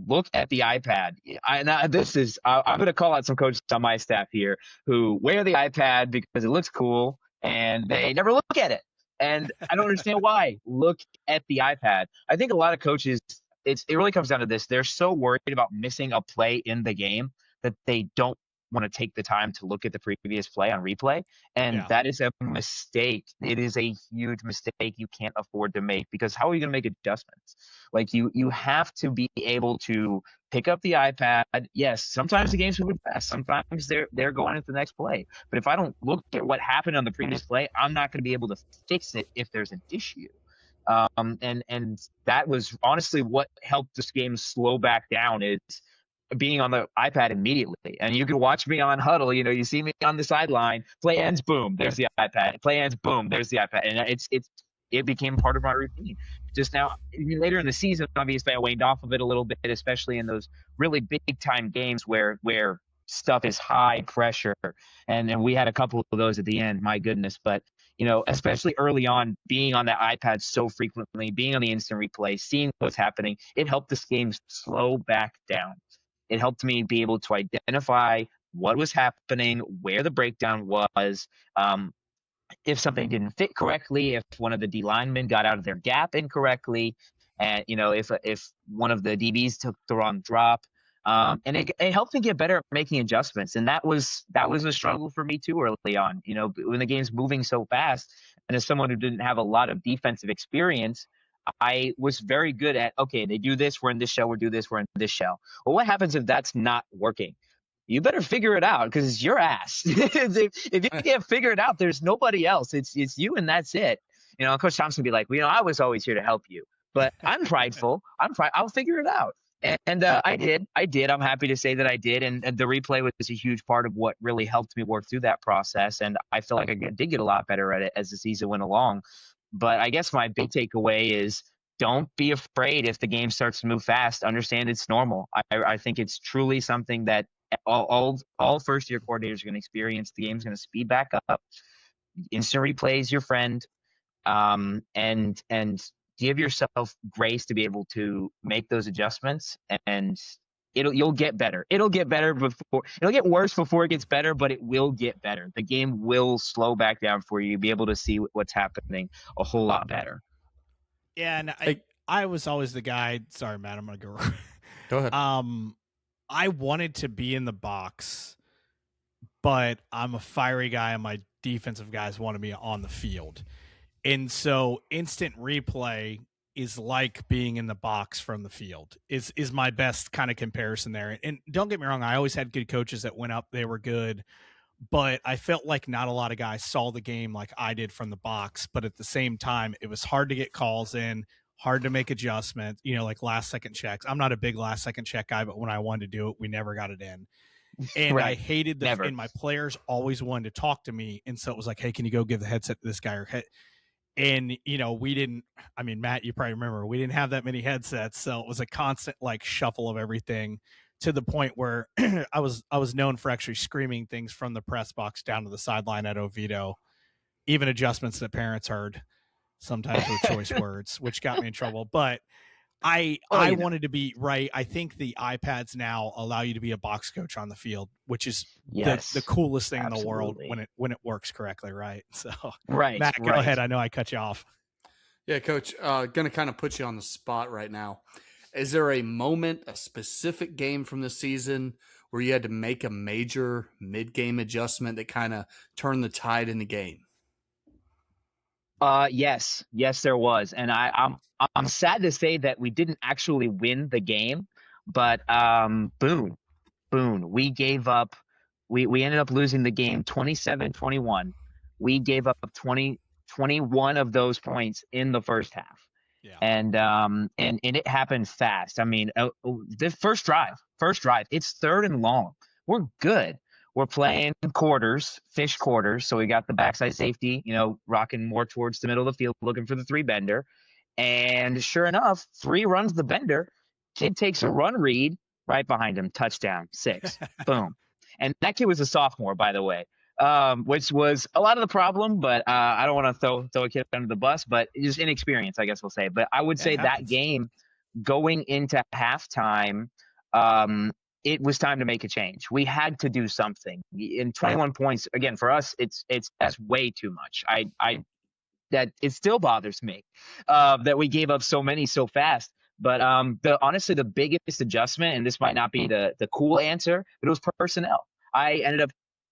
Speaker 2: look at the iPad. I'm going to call out some coaches on my staff here who wear the iPad because it looks cool and they never look at it. And I don't understand why. Look at the iPad. I think a lot of coaches, it really comes down to this. They're so worried about missing a play in the game that they don't want to take the time to look at the previous play on replay. And that is a mistake. It is a huge mistake you can't afford to make because how are you going to make adjustments? Like you have to be able to pick up the iPad. Yes, sometimes the game's moving fast. Sometimes they're going into the next play. But if I don't look at what happened on the previous play, I'm not going to be able to fix it if there's an issue. And that was honestly what helped this game slow back down is being on the iPad immediately. And you can watch me on Huddle, you see me on the sideline, play ends, boom, there's the iPad. Play ends, boom, there's the iPad. And it became part of my routine. Just now, later in the season, obviously I waned off of it a little bit, especially in those really big time games where stuff is high pressure. And we had a couple of those at the end, my goodness. But especially early on, being on the iPad so frequently, being on the instant replay, seeing what's happening, it helped this game slow back down. It helped me be able to identify what was happening, where the breakdown was, if something didn't fit correctly, if one of the D linemen got out of their gap incorrectly, and if one of the DBs took the wrong drop. And it helped me get better at making adjustments. And that was a struggle for me too early on, when the game's moving so fast. And as someone who didn't have a lot of defensive experience, I was very good at, okay, they do this, we're in this shell, we're in this shell. Well, what happens if that's not working? You better figure it out because it's your ass. If you can't figure it out, there's nobody else. It's you and that's it. Coach Thompson would be like, I was always here to help you. But I'm prideful. I'll figure it out. And I did. I'm happy to say that I did. And the replay was a huge part of what really helped me work through that process. And I feel like I did get a lot better at it as the season went along. But I guess my big takeaway is don't be afraid if the game starts to move fast. Understand it's normal. I think it's truly something that All first year coordinators are going to experience. The game's going to speed back up. Instant replay is your friend. And give yourself grace to be able to make those adjustments, and you'll get better. It'll get better before it'll get worse before it gets better, but it will get better. The game will slow back down for you. You'll be able to see what's happening a whole lot better.
Speaker 1: Yeah, and I was always the guy. Sorry, Matt, I'm gonna go.
Speaker 3: Go ahead.
Speaker 1: I wanted to be in the box, but I'm a fiery guy, and my defensive guys want to be on the field. And so instant replay is like being in the box from the field is my best kind of comparison there. And don't get me wrong, I always had good coaches that went up, they were good, but I felt like not a lot of guys saw the game like I did from the box. But at the same time, it was hard to get calls in, hard to make adjustments, like last second checks. I'm not a big last second check guy, but when I wanted to do it, we never got it in. And
Speaker 2: Right.
Speaker 1: I hated and my players always wanted to talk to me. And so it was like, hey, can you go give the headset to this guy? And, we didn't, Matt, you probably remember, we didn't have that many headsets. So it was a constant like shuffle of everything, to the point where I was known for actually screaming things from the press box down to the sideline at Oviedo, even adjustments that parents heard, sometimes with choice words, which got me in trouble. But I wanted to be right. I think the iPads now allow you to be a box coach on the field, which is the coolest thing in the world when it works correctly, right? So,
Speaker 2: right,
Speaker 1: Matt, go ahead. I know I cut you off.
Speaker 3: Yeah, Coach, going to kind of put you on the spot right now. Is there a moment, a specific game from the season where you had to make a major mid-game adjustment that kind of turned the tide in the game?
Speaker 2: Yes, there was, and I'm sad to say that we didn't actually win the game, but Boone, we gave up. We ended up losing the game 27-21. We gave up 21 of those points in the first half.
Speaker 1: Yeah.
Speaker 2: And it happened fast. The first drive, it's 3rd and long. We're good. We're playing fish quarters. So we got the backside safety, rocking more towards the middle of the field, looking for the 3-bender. And sure enough, 3 runs the bender. Kid takes a run read right behind him. Touchdown, 6. Boom. And that kid was a sophomore, by the way, which was a lot of the problem. But I don't want to throw a kid under the bus, but just inexperience, I guess we'll say. But I would say that game going into halftime, it was time to make a change. We had to do something. In 21 points, again, for us, that's way too much. That it still bothers me that we gave up so many so fast. But honestly, the biggest adjustment, and this might not be the cool answer, but it was personnel. I ended up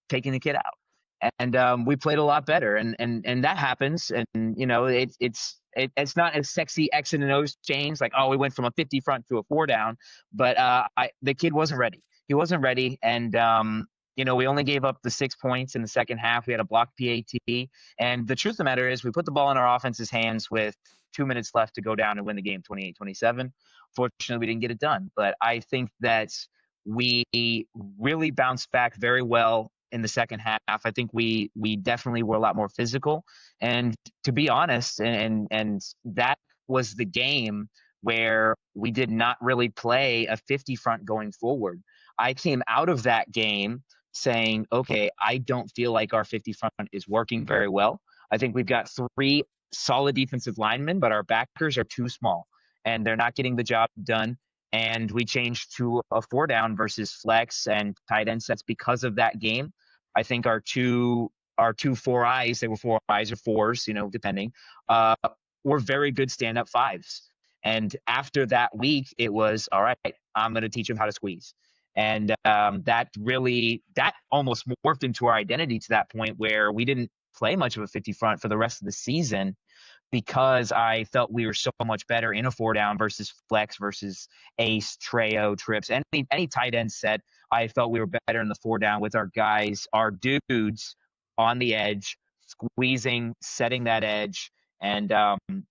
Speaker 2: taking the kid out, and we played a lot better. And that happens. And it's not a sexy X and O's change like, we went from a 50 front to a 4 down, but the kid wasn't ready. He wasn't ready, and we only gave up the 6 points in the second half. We had a blocked PAT, and the truth of the matter is we put the ball in our offense's hands with 2 minutes left to go down and win the game 28-27. Fortunately, we didn't get it done, but I think that we really bounced back very well in the second half. I think we definitely were a lot more physical, and to be honest, and that was the game where we did not really play a 50 front going forward. I came out of that game saying, okay, I don't feel like our 50 front is working very well. I think we've got 3 solid defensive linemen, but our backers are too small and they're not getting the job done. And we changed to a 4 down versus flex and tight end sets because of that game. I think our two 4-eyes, they were 4-eyes or 4s, depending, were very good stand-up 5s. And after that week, it was, all right, I'm going to teach them how to squeeze. And that almost morphed into our identity to that point where we didn't play much of a 50 front for the rest of the season because I felt we were so much better in a 4 down versus flex versus ace, Treo, trips, any tight end set. I felt we were better in the 4 down with our guys, our dudes on the edge, squeezing, setting that edge. And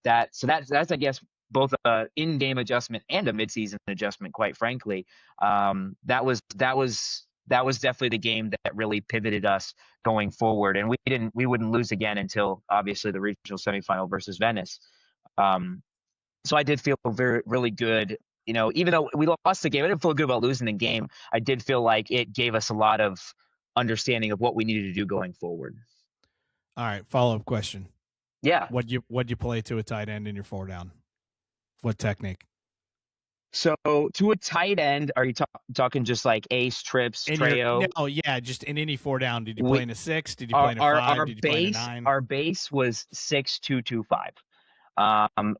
Speaker 2: that's, I guess, both a in-game adjustment and a midseason adjustment, quite frankly. That was definitely the game that really pivoted us going forward. And we wouldn't lose again until obviously the regional semifinal versus Venice. So I did feel really good even though we lost the game, I didn't feel good about losing the game. I did feel like it gave us a lot of understanding of what we needed to do going forward.
Speaker 1: All right, follow-up question.
Speaker 2: Yeah.
Speaker 1: What'd you play to a tight end in your 4-down? What technique?
Speaker 2: So to a tight end, are you talking just like ace, trips, trayo?
Speaker 1: No, yeah, just in any 4-down. Did you play in a 6? Did you play in a 5? Did you play in a 9?
Speaker 2: Our base was 6-2-2-5.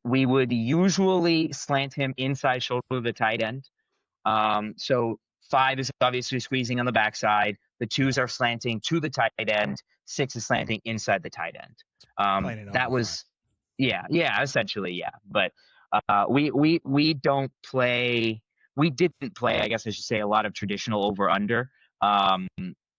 Speaker 2: We would usually slant him inside shoulder of the tight end. So 5 is obviously squeezing on the backside. The 2s are slanting to the tight end. 6 is slanting inside the tight end. That was, yeah, essentially, yeah. But we don't play. We didn't play, I guess I should say, a lot of traditional over under.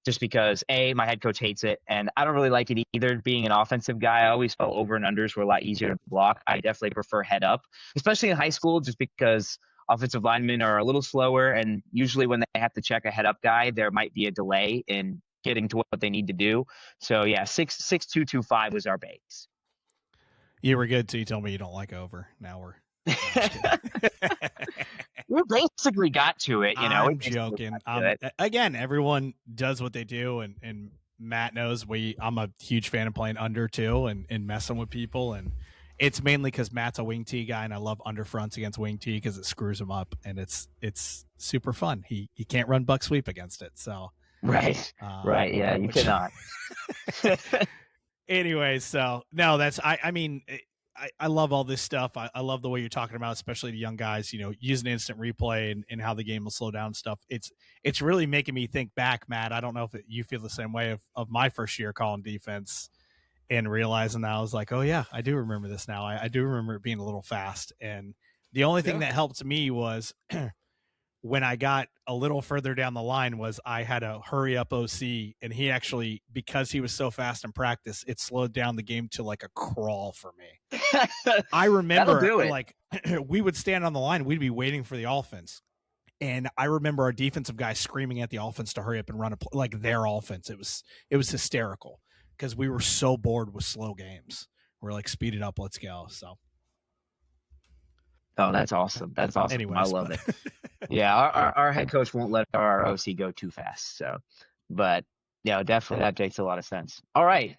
Speaker 2: Just because my head coach hates it, and I don't really like it either. Being an offensive guy, I always felt over and unders were a lot easier to block. I definitely prefer head up, especially in high school, just because offensive linemen are a little slower, and usually when they have to check a head up guy, there might be a delay in getting to what they need to do. So yeah, 6-2-2-5 was our base.
Speaker 1: You were good till you told me you don't like over. Now we're
Speaker 2: we basically got to it,
Speaker 1: I'm joking. Again, everyone does what they do, and Matt knows I'm a huge fan of playing under too, and messing with people, and it's mainly because Matt's a wing tee guy, and I love under fronts against wing tee because it screws him up, and it's super fun. He can't run buck sweep against it, so
Speaker 2: right, yeah, you cannot.
Speaker 1: Anyway, so no, that's I mean. I love all this stuff. I love the way you're talking about, especially to young guys, using instant replay and how the game will slow down and stuff. It's really making me think back, Matt. I don't know if you feel the same way of my first year calling defense and realizing that I was like, oh yeah, I do remember this now. I do remember it being a little fast. And the only thing that helped me was when I got a little further down the line was I had a hurry up OC, and he actually, because he was so fast in practice, it slowed down the game to like a crawl for me. I remember like we would stand on the line, we'd be waiting for the offense. And I remember our defensive guys screaming at the offense to hurry up and run like their offense. It was hysterical because we were so bored with slow games. We're like, speed it up, let's go. So.
Speaker 2: Oh, that's awesome. That's awesome.
Speaker 1: Anyways,
Speaker 2: I love it. Yeah, our head coach won't let our OC go too fast. So, but yeah, definitely that makes a lot of sense. All right,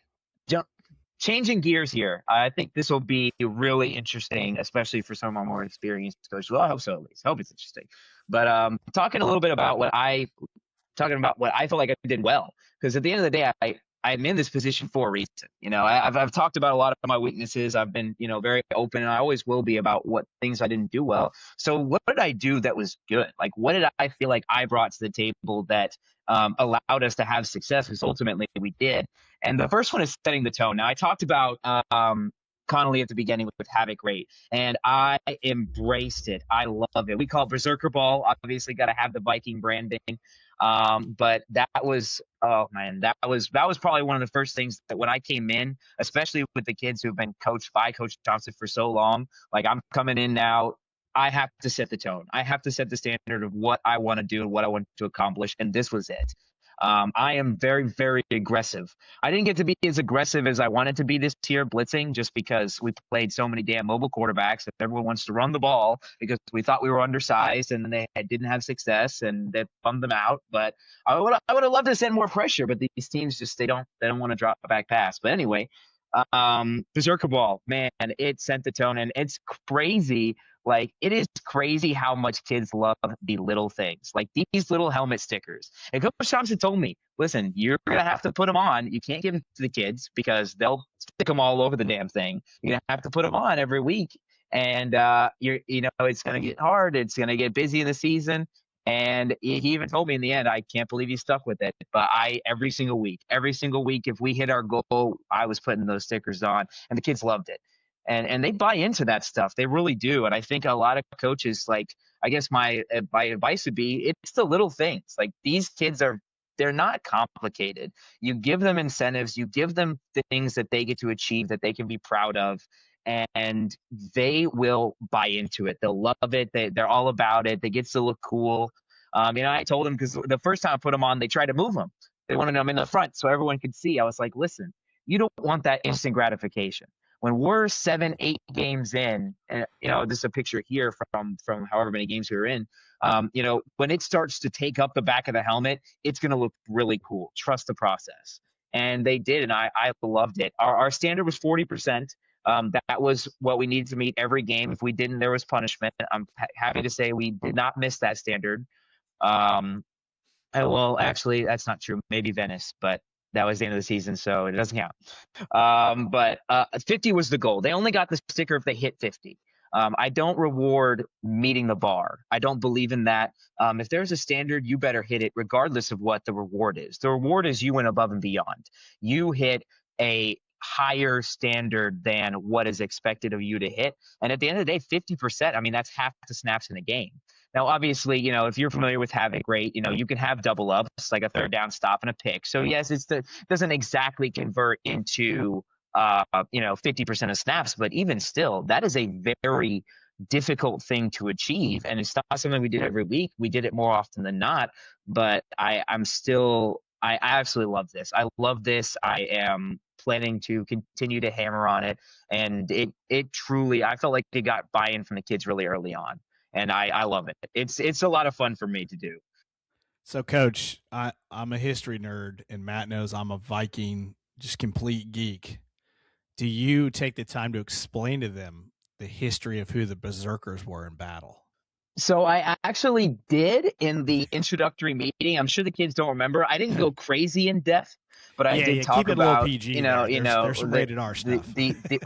Speaker 2: changing gears here. I think this will be really interesting, especially for some of our more experienced coaches. Well, I hope so, at least. I hope it's interesting. But talking a little bit about what I feel like I did well, because at the end of the day, I'm in this position for a reason. I've talked about a lot of my weaknesses. I've been, very open, and I always will be about what things I didn't do well. So what did I do that was good? Like, what did I feel like I brought to the table that allowed us to have success? Because ultimately we did. And the first one is setting the tone. Now, I talked about Connolly at the beginning with Havoc Rate, and I embraced it. I love it. We call it Berserker Ball. Obviously, got to have the Viking branding. But that was, oh man, that was probably one of the first things that when I came in, especially with the kids who have been coached by Coach Johnson for so long, like I'm coming in now, I have to set the tone. I have to set the standard of what I want to do and what I want to accomplish. And this was it. I am very, very aggressive. I didn't get to be as aggressive as I wanted to be this year blitzing, just because we played so many damn mobile quarterbacks that everyone wants to run the ball because we thought we were undersized and they didn't have success and that bummed them out. But I would have loved to send more pressure, but these teams just they don't want to drop a back pass. But anyway, Berserker Ball, man, it sent the tone, and it's crazy. Like, it is crazy how much kids love the little things, like these little helmet stickers. And Coach Thompson told me, listen, you're going to have to put them on. You can't give them to the kids because they'll stick them all over the damn thing. You're going to have to put them on every week. And, it's going to get hard. It's going to get busy in the season. And he even told me in the end, I can't believe you stuck with it. But every single week, if we hit our goal, I was putting those stickers on, and the kids loved it. And they buy into that stuff. They really do. And I think a lot of coaches, like, I guess my advice would be, it's the little things. Like, these kids they're not complicated. You give them incentives, you give them things that they get to achieve that they can be proud of, and they will buy into it. They'll love it. They're all about it. They get to look cool. I told them, because the first time I put them on, they tried to move them. They wanted them in the front so everyone could see. I was like, listen, you don't want that instant gratification. When we're 7, 8 games in, and this is a picture here from however many games we were in. When it starts to take up the back of the helmet, it's going to look really cool. Trust the process. And they did, and I loved it. Our standard was 40%. That was what we needed to meet every game. If we didn't, there was punishment. I'm happy to say we did not miss that standard. Well, actually, that's not true. Maybe Venice, but that was the end of the season, so it doesn't count. But 50 was the goal. They only got the sticker if they hit 50. I don't reward meeting the bar. I don't believe in that. If there's a standard, you better hit it regardless of what the reward is. The reward is you went above and beyond. You hit a higher standard than what is expected of you to hit. And at the end of the day, 50%, I mean, that's half the snaps in a game. Now, obviously, if you're familiar with Havoc, great. You can have double ups, like a third down stop and a pick. So yes, doesn't exactly convert into 50% of snaps, but even still, that is a very difficult thing to achieve. And it's not something we did every week. We did it more often than not. But I absolutely love this. I love this. I am planning to continue to hammer on it. And it truly, I felt like it got buy-in from the kids really early on. And I love it. It's a lot of fun for me to do.
Speaker 1: So, Coach, I'm a history nerd, and Matt knows I'm a Viking, just complete geek. Do you take the time to explain to them the history of who the Berserkers were in battle?
Speaker 2: So I actually did in the introductory meeting. I'm sure the kids don't remember. I didn't go crazy in depth, but I did talk
Speaker 1: keep it
Speaker 2: about,
Speaker 1: a little PG. There's some rated R stuff.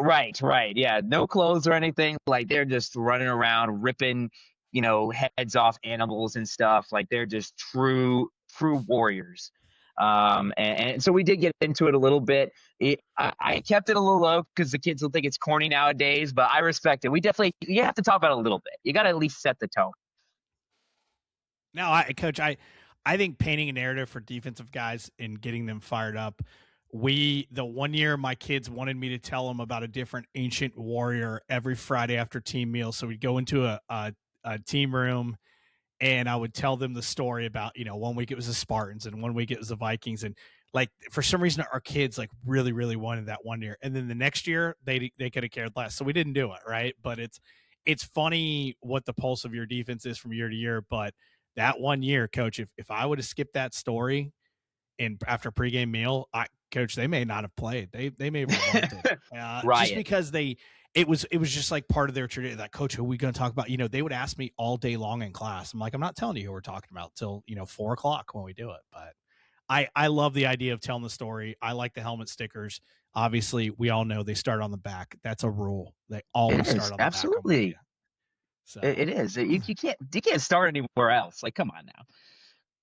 Speaker 2: Right. Yeah. No clothes or anything. Like, they're just running around, ripping, heads off animals and stuff. Like, they're just true warriors. And so we did get into it a little bit. I kept it a little low because the kids will think it's corny nowadays, but I respect it. You have to talk about it a little bit. You got to at least set the tone.
Speaker 1: No, Coach, I think painting a narrative for defensive guys and getting them fired up. The one year my kids wanted me to tell them about a different ancient warrior every Friday after team meal. So we'd go into a team room, and I would tell them the story about, 1 week it was the Spartans and 1 week it was the Vikings. And like, for some reason, our kids like really, really wanted that one year. And then the next year they could have cared less. So we didn't do it. Right. But it's funny what the pulse of your defense is from year to year. But that 1 year, Coach, if I would have skipped that story and after pregame meal, Coach, they may not have played. They may have wanted just because it was just like part of their tradition. That, Coach, who are we going to talk about? They would ask me all day long in class. I'm like, I'm not telling you who we're talking about till 4:00 when we do it. But I love the idea of telling the story. I like the helmet stickers. Obviously, we all know they start on the back. That's a rule. They always start on the
Speaker 2: absolutely.
Speaker 1: back. So
Speaker 2: it is. You can't start anywhere else. Like, come on now.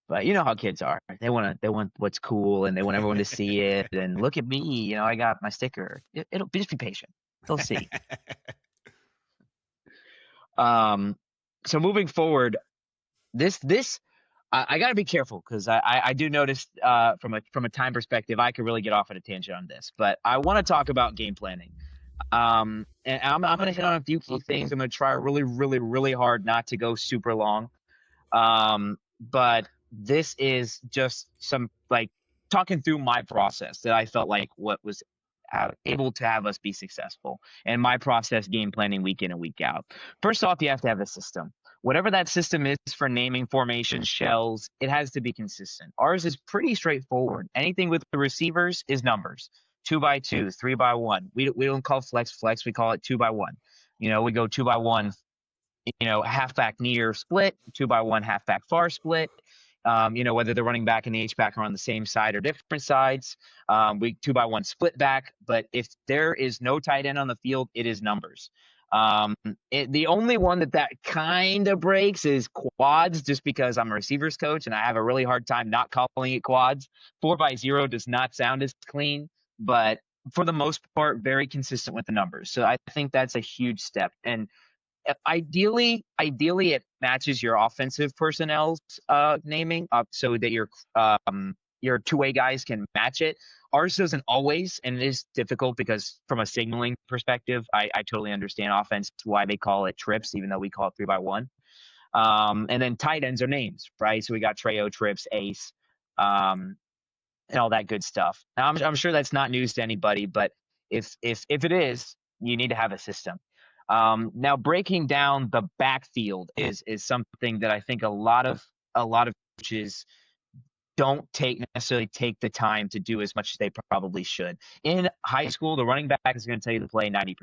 Speaker 2: But you know how kids are. They want what's cool, and they want everyone to see it. And look at me, I got my sticker. It'll just be patient. They'll see. So moving forward, this I got to be careful because I do notice from a time perspective, I could really get off at a tangent on this. But I want to talk about game planning. And I'm going to hit on a few key things. I'm going to try really, really, really hard not to go super long. But this is just some, like, talking through my process that I felt like what was able to have us be successful, and my process game planning week in and week out. First off, you have to have a system. Whatever that system is for naming formations, shells, it has to be consistent. Ours is pretty straightforward. Anything with the receivers is numbers. 2x2, 3x1. We don't call flex, we call it 2x1. We go 2x1, halfback near split, 2x1 halfback far split. Whether the running back and the H-back are on the same side or different sides. We 2x1 split back, but if there is no tight end on the field, it is numbers. The only one that kind of breaks is quads, just because I'm a receivers coach and I have a really hard time not calling it quads. 4x0 does not sound as clean, but for the most part, very consistent with the numbers. So I think that's a huge step. And ideally it matches your offensive personnel's naming up so that your two-way guys can match it. Ours doesn't always, and it is difficult because from a signaling perspective, I totally understand offense why they call it trips, even though we call it 3x1. And then tight ends are names, right? So we got Treo, trips, ace, and all that good stuff. Now, I'm sure that's not news to anybody, but if it is, you need to have a system. Now breaking down the backfield is something that I think a lot of coaches don't necessarily take the time to do as much as they probably should. In high school, the running back is going to tell you to play 90%.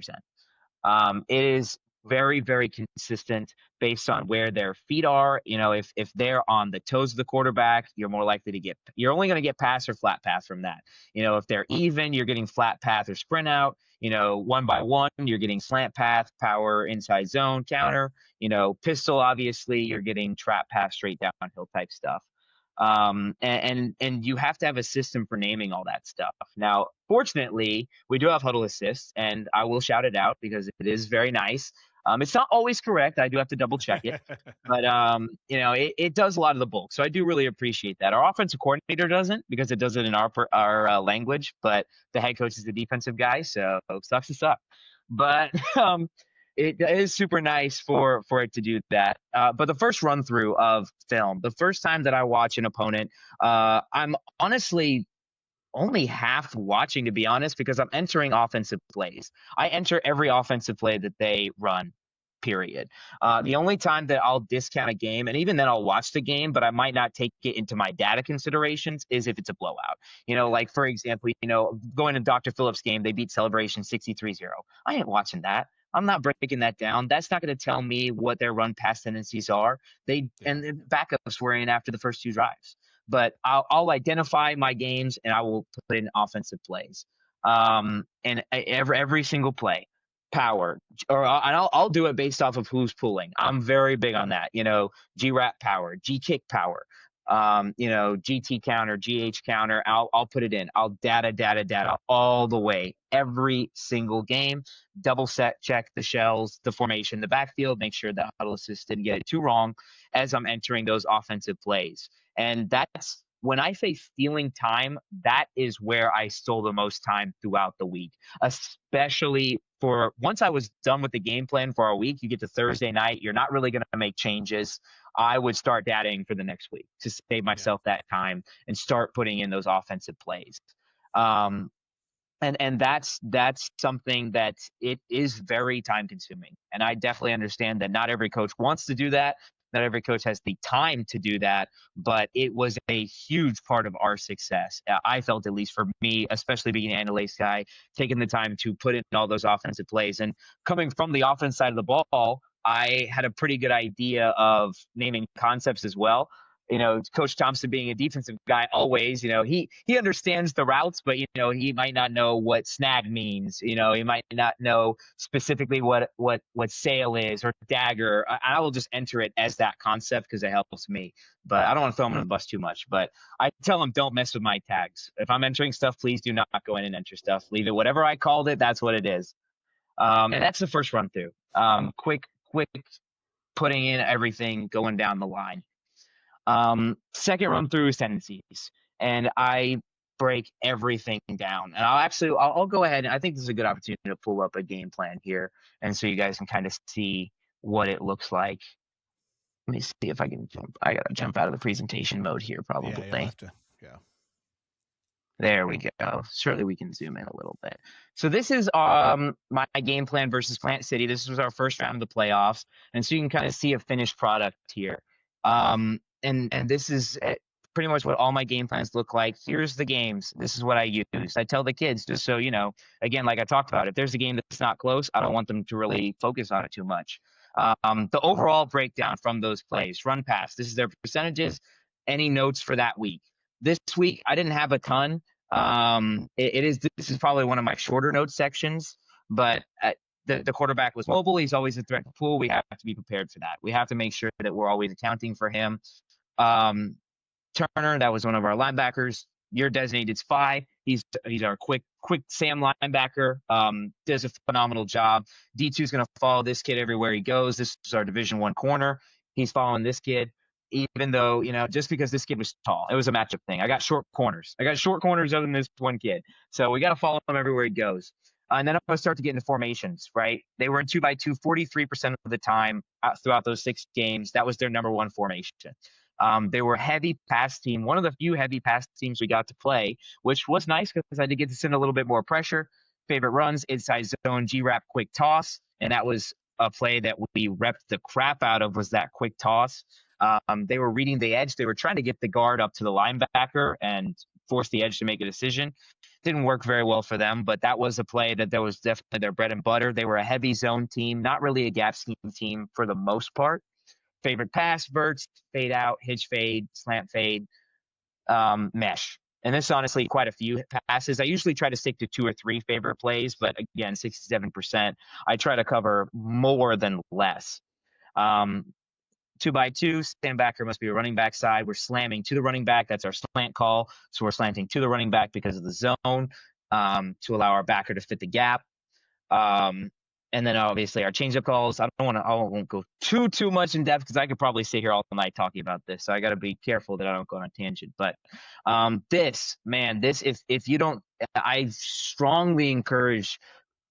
Speaker 2: It is very, very consistent based on where their feet are. You know, if they're on the toes of the quarterback, you're more likely to you're only going to get pass or flat path from that. You know, if they're even, you're getting flat path or sprint out. You know, 1-by-1, you're getting slant path, power, inside zone, counter. You know, pistol, obviously, you're getting trap pass, straight downhill type stuff. And you have to have a system for naming all that stuff. Now, fortunately, we do have huddle assist, and I will shout it out because it is very nice. It's not always correct. I do have to double check it, but you know, it does a lot of the bulk. So I do really appreciate that. Our offensive coordinator doesn't, because it does it in our language, but the head coach is the defensive guy, so sucks to suck. But it is super nice for it to do that. But the first run through of film, the first time that I watch an opponent, I'm honestly only half watching, to be honest, because I'm entering offensive plays. I enter every offensive play that they run, period. The only time that I'll discount a game, and even then I'll watch the game, but I might not take it into my data considerations, is if it's a blowout. You know, like, for example, you know, going to Dr. Phillips' game, they beat Celebration 63-0. I ain't watching that. I'm not breaking that down. That's not going to tell me what their run pass tendencies are. And the backups were in after the first 2 drives. But I'll identify my games and I will put in offensive plays. And every single play, power, I'll do it based off of who's pulling. I'm very big on that. You know, G-Rap power, G-Kick power, you know, GT counter, GH counter. I'll put it in. I'll data all the way, every single game. Double check the shells, the formation, the backfield, make sure that huddle assist didn't get it too wrong as I'm entering those offensive plays. And that's when I say stealing time, that is where I stole the most time throughout the week, especially for once I was done with the game plan for our week. You get to Thursday night, you're not really going to make changes. I would start dataing for the next week to save myself that time and start putting in those offensive plays. And that's something that it is very time consuming. And I definitely understand that not every coach wants to do that. Not every coach has the time to do that, but it was a huge part of our success. I felt, at least for me, especially being an analytics guy, taking the time to put in all those offensive plays. And coming from the offense side of the ball, I had a pretty good idea of naming concepts as well. You know, Coach Thompson being a defensive guy, always, you know, he understands the routes, but, you know, he might not know what snag means. You know, he might not know specifically what sail is or dagger. I will just enter it as that concept because it helps me. But I don't want to throw him on the bus too much. But I tell him, don't mess with my tags. If I'm entering stuff, please do not go in and enter stuff. Leave it whatever I called it. That's what it is. And that's the first run through. Quick putting in everything, going down the line. Second run through is tendencies, and I break everything down. And I'll go ahead, and I think this is a good opportunity to pull up a game plan here, and so you guys can kind of see what it looks like. Let me see if I can jump. I gotta jump out of the presentation mode here, probably.
Speaker 1: Yeah, you'll have to go.
Speaker 2: There we go. Certainly we can zoom in a little bit. So this is my game plan versus Plant City. This was our first round of the playoffs, and so you can kind of see a finished product here. And this is pretty much what all my game plans look like. Here's the games. This is what I use. I tell the kids, just so you know, again, like I talked about, if there's a game that's not close, I don't want them to really focus on it too much. The overall breakdown from those plays, run pass, this is their percentages, any notes for that week. This week, I didn't have a ton. This is probably one of my shorter notes sections, but the quarterback was mobile. He's always a threat to pull. We have to be prepared for that. We have to make sure that we're always accounting for him. Turner, that was one of our linebackers. Your designated spy. He's our quick Sam linebacker. Does a phenomenal job. D2 is going to follow this kid everywhere he goes. This is our Division I corner. He's following this kid, even though, you know, just because this kid was tall. It was a matchup thing. I got short corners other than this one kid. So we got to follow him everywhere he goes. And then I'm going to start to get into formations, right? They were in 2x2 43% of the time throughout those 6 games. That was their number one formation. They were a heavy pass team, one of the few heavy pass teams we got to play, which was nice because I did get to send a little bit more pressure. Favorite runs, inside zone, G-wrap, quick toss. And that was a play that we repped the crap out of, was that quick toss. They were reading the edge. They were trying to get the guard up to the linebacker and force the edge to make a decision. Didn't work very well for them, but that was a play that was definitely their bread and butter. They were a heavy zone team, not really a gap scheme team for the most part. Favorite pass, verts, fade out, hitch fade, slant fade, mesh. And this is honestly quite a few passes. I usually try to stick to 2 or 3 favorite plays, but again, 67%. I try to cover more than less. 2x2, stand backer must be a running back side. We're slamming to the running back. That's our slant call. So we're slanting to the running back because of the zone, to allow our backer to fit the gap. And then obviously our changeup calls. I won't go too much in depth because I could probably sit here all night talking about this. So I got to be careful that I don't go on a tangent. But if you don't, I strongly encourage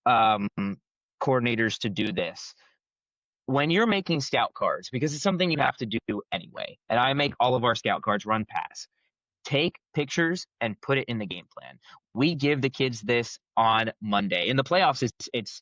Speaker 2: coordinators to do this. When you're making scout cards, because it's something you have to do anyway, and I make all of our scout cards run pass, take pictures and put it in the game plan. We give the kids this on Monday. In the playoffs, it's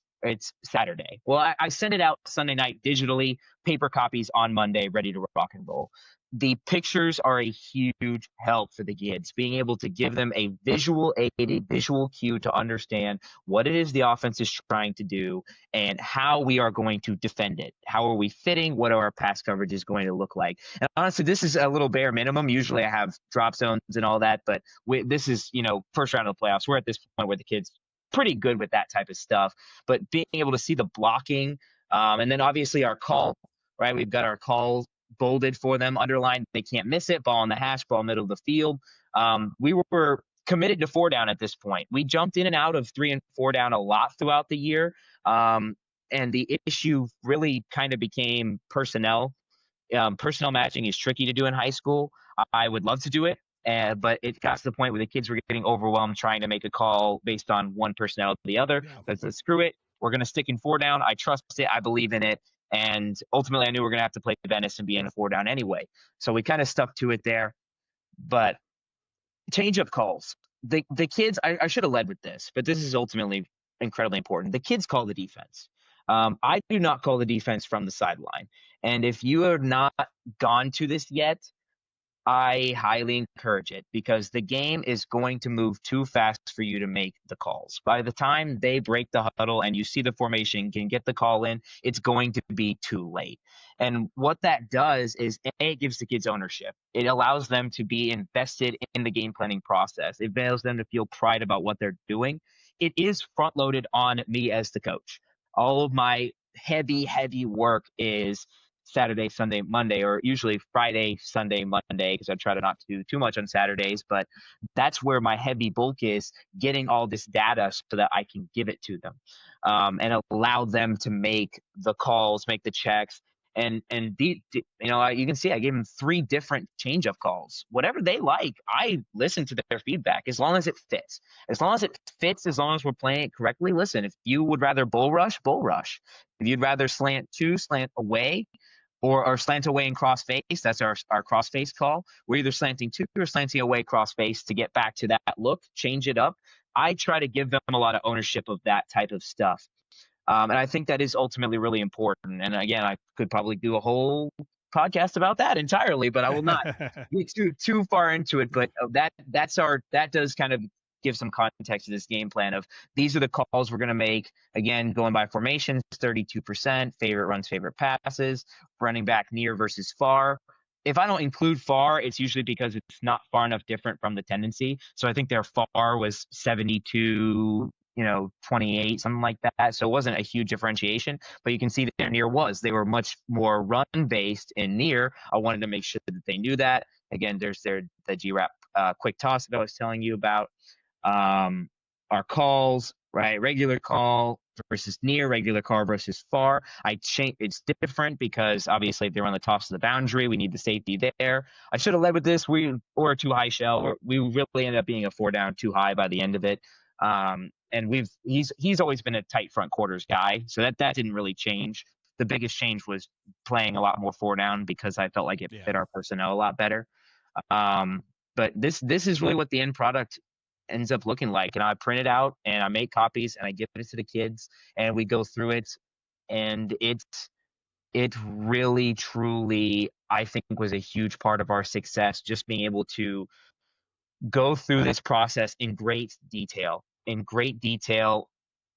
Speaker 2: Saturday. Well, I send it out Sunday night digitally, paper copies on Monday, ready to rock and roll. The pictures are a huge help for the kids, being able to give them a visual aid, a visual cue to understand what it is the offense is trying to do and how we are going to defend it. How are we fitting? What our pass coverage is going to look like? And honestly, this is a little bare minimum. Usually I have drop zones and all that, but this is, first round of the playoffs. We're at this point where the kids pretty good with that type of stuff, but being able to see the blocking, and then obviously our call, right? We've got our calls bolded for them, underlined. They can't miss it. Ball in the hash, ball middle of the field. We were committed to 4 down at this point. We jumped in and out of 3 and 4 down a lot throughout the year. And the issue really kind of became personnel. Personnel matching is tricky to do in high school. I would love to do it. But it got to the point where the kids were getting overwhelmed trying to make a call based on one personnel to the other. Yeah. So screw it. We're going to stick in 4 down. I trust it. I believe in it. And ultimately, I knew we were going to have to play Venice and be in a 4 down anyway. So we kind of stuck to it there. But change-up calls. The kids, I should have led with this, but this is ultimately incredibly important. The kids call the defense. I do not call the defense from the sideline. And if you have not gone to this yet, I highly encourage it, because the game is going to move too fast for you to make the calls. By the time they break the huddle and you see the formation, can get the call in, it's going to be too late. And what that does is, it gives the kids ownership. It allows them to be invested in the game planning process. It allows them to feel pride about what they're doing. It is front loaded on me as the coach. All of my heavy work is Saturday, Sunday, Monday, or usually Friday, Sunday, Monday, because I try to not do too much on Saturdays. But that's where my heavy bulk is, getting all this data so that I can give it to them, and allow them to make the calls, make the checks. And you can see I gave them 3 different change-up calls. Whatever they like, I listen to their feedback as long as it fits. As long as we're playing it correctly. Listen, if you would rather bull rush, bull rush. If you'd rather slant away, or slant away and cross face, that's our cross face call. We're either slanting to or slanting away cross face to get back to that look, change it up. I try to give them a lot of ownership of that type of stuff. And I think that is ultimately really important. And again, I could probably do a whole podcast about that entirely, but I will not get too far into it. But that does kind of give some context to this game plan of, these are the calls we're going to make. Again, going by formations, 32%, favorite runs, favorite passes, running back near versus far. If I don't include far, it's usually because it's not far enough different from the tendency. So I think their far was 72, 28, something like that. So it wasn't a huge differentiation, but you can see that their near was. They were much more run-based in near. I wanted to make sure that they knew that. Again, there's the G-wrap quick toss that I was telling you about. Our calls, right? Regular call versus near, regular call versus far. It's different because obviously if they're on the tops of the boundary, we need the safety there. I should have led with this. Or a too high shell. We really ended up being a 4 down too high by the end of it. And he's always been a tight front quarters guy, so that didn't really change. The biggest change was playing a lot more 4 down because I felt like it fit our personnel a lot better. But this is really what the end product ends up looking like. And I print it out and I make copies and I give it to the kids and we go through it. And it really, truly, I think, was a huge part of our success, just being able to go through this process in great detail,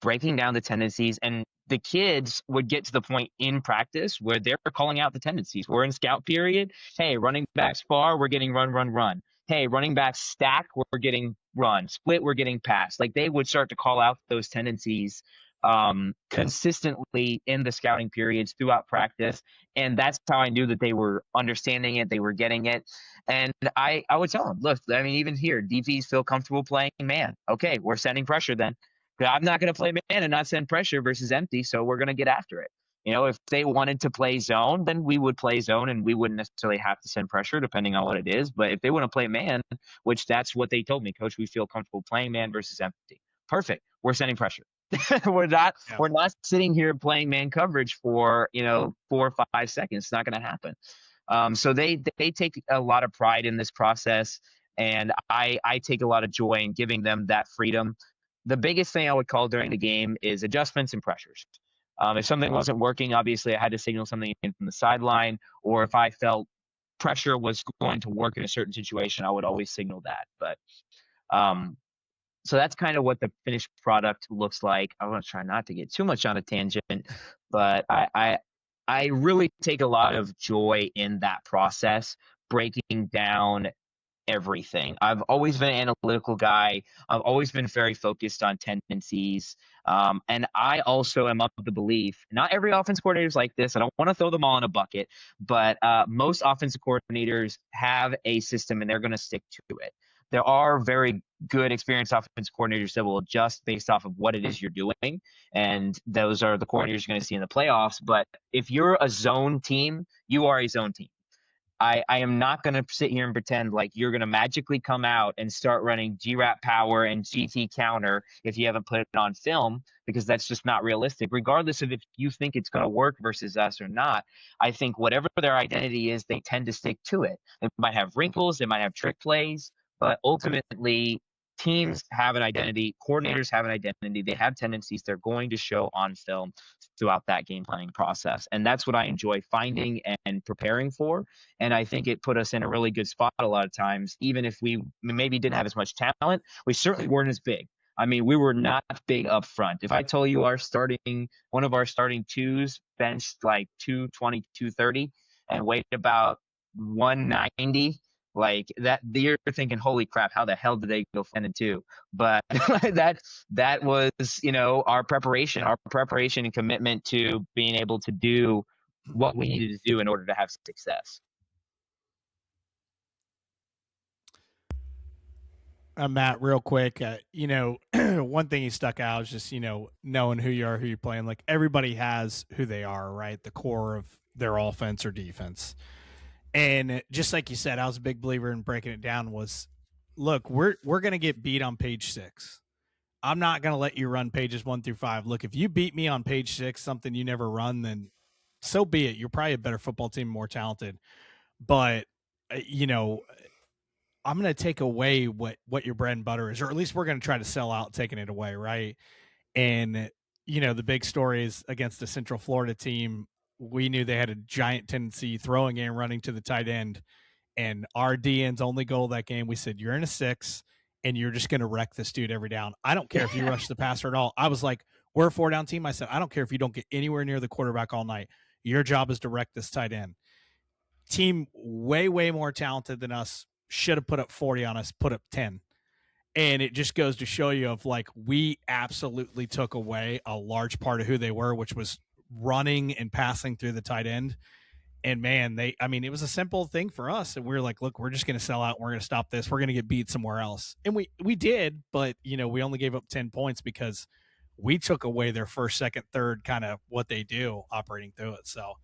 Speaker 2: breaking down the tendencies. And the kids would get to the point in practice where they're calling out the tendencies. We're in scout period. Hey, running backs far, we're getting run, run, run. Hey, running backs stack, we're getting run. Split, we're getting pass. Like they would start to call out those tendencies consistently in the scouting periods throughout practice. And that's how I knew that they were understanding it, they were getting it. And I would tell them, look, I mean, even here, DPs feel comfortable playing man. Okay, we're sending pressure then. I'm not going to play man and not send pressure versus empty, so we're going to get after it. You know, if they wanted to play zone, then we would play zone and we wouldn't necessarily have to send pressure depending on what it is. But if they want to play man, which that's what they told me, coach, we feel comfortable playing man versus empty. Perfect. We're sending pressure. We're not sitting here playing man coverage for, 4 or 5 seconds. It's not going to happen. So they take a lot of pride in this process, and I take a lot of joy in giving them that freedom. The biggest thing I would call during the game is adjustments and pressures. If something wasn't working, obviously I had to signal something in from the sideline, or if I felt pressure was going to work in a certain situation, I would always signal that. But so that's kind of what the finished product looks like. I want to try not to get too much on a tangent, but I really take a lot of joy in that process, breaking down everything. I've always been an analytical guy. I've always been very focused on tendencies. And I also am of the belief, not every offense coordinator is like this. I don't want to throw them all in a bucket, but most offensive coordinators have a system and they're going to stick to it. There are very good experienced offensive coordinators that will adjust based off of what it is you're doing. And those are the coordinators you're going to see in the playoffs. But if you're a zone team, you are a zone team. I am not going to sit here and pretend like you're going to magically come out and start running GRAP power and GT counter if you haven't put it on film, because that's just not realistic. Regardless of if you think it's going to work versus us or not, I think whatever their identity is, they tend to stick to it. They might have wrinkles, they might have trick plays, but ultimately teams have an identity, coordinators have an identity, they have tendencies they're going to show on film throughout that game planning process. And that's what I enjoy finding and preparing for. And I think it put us in a really good spot a lot of times, even if we maybe didn't have as much talent, we certainly weren't as big. I mean, we were not big up front. If I told you one of our starting twos benched like 220, 230 and weighed about 190, like that, you're thinking, holy crap, how the hell did they go 10-2? But that was, our preparation and commitment to being able to do what we needed to do in order to have success.
Speaker 1: Matt, real quick, one thing he stuck out is just, knowing who you are, who you're playing. Like everybody has who they are, right? The core of their offense or defense. And just like you said, I was a big believer in breaking it down was, look, we're going to get beat on page 6. I'm not going to let you run pages 1 through 5. Look, if you beat me on page 6, something you never run, then so be it. You're probably a better football team, more talented. But, I'm going to take away what your bread and butter is, or at least we're going to try to sell out taking it away, right? And, the big story is against a Central Florida team. We knew they had a giant tendency throwing and running to the tight end. And our DN's only goal that game, we said, you're in a 6 and you're just going to wreck this dude every down. I don't care if you rush the passer at all. I was like, we're a 4-down team. I said, I don't care if you don't get anywhere near the quarterback all night. Your job is to wreck this tight end. Team way, way more talented than us should have put up 40 on us, put up 10. And it just goes to show you of like, we absolutely took away a large part of who they were, which was running and passing through the tight end. And man, it was a simple thing for us. And we were like, look, we're just going to sell out. And we're going to stop this. We're going to get beat somewhere else. And we did, but we only gave up 10 points because we took away their first, second, third, kind of what they do operating through it. So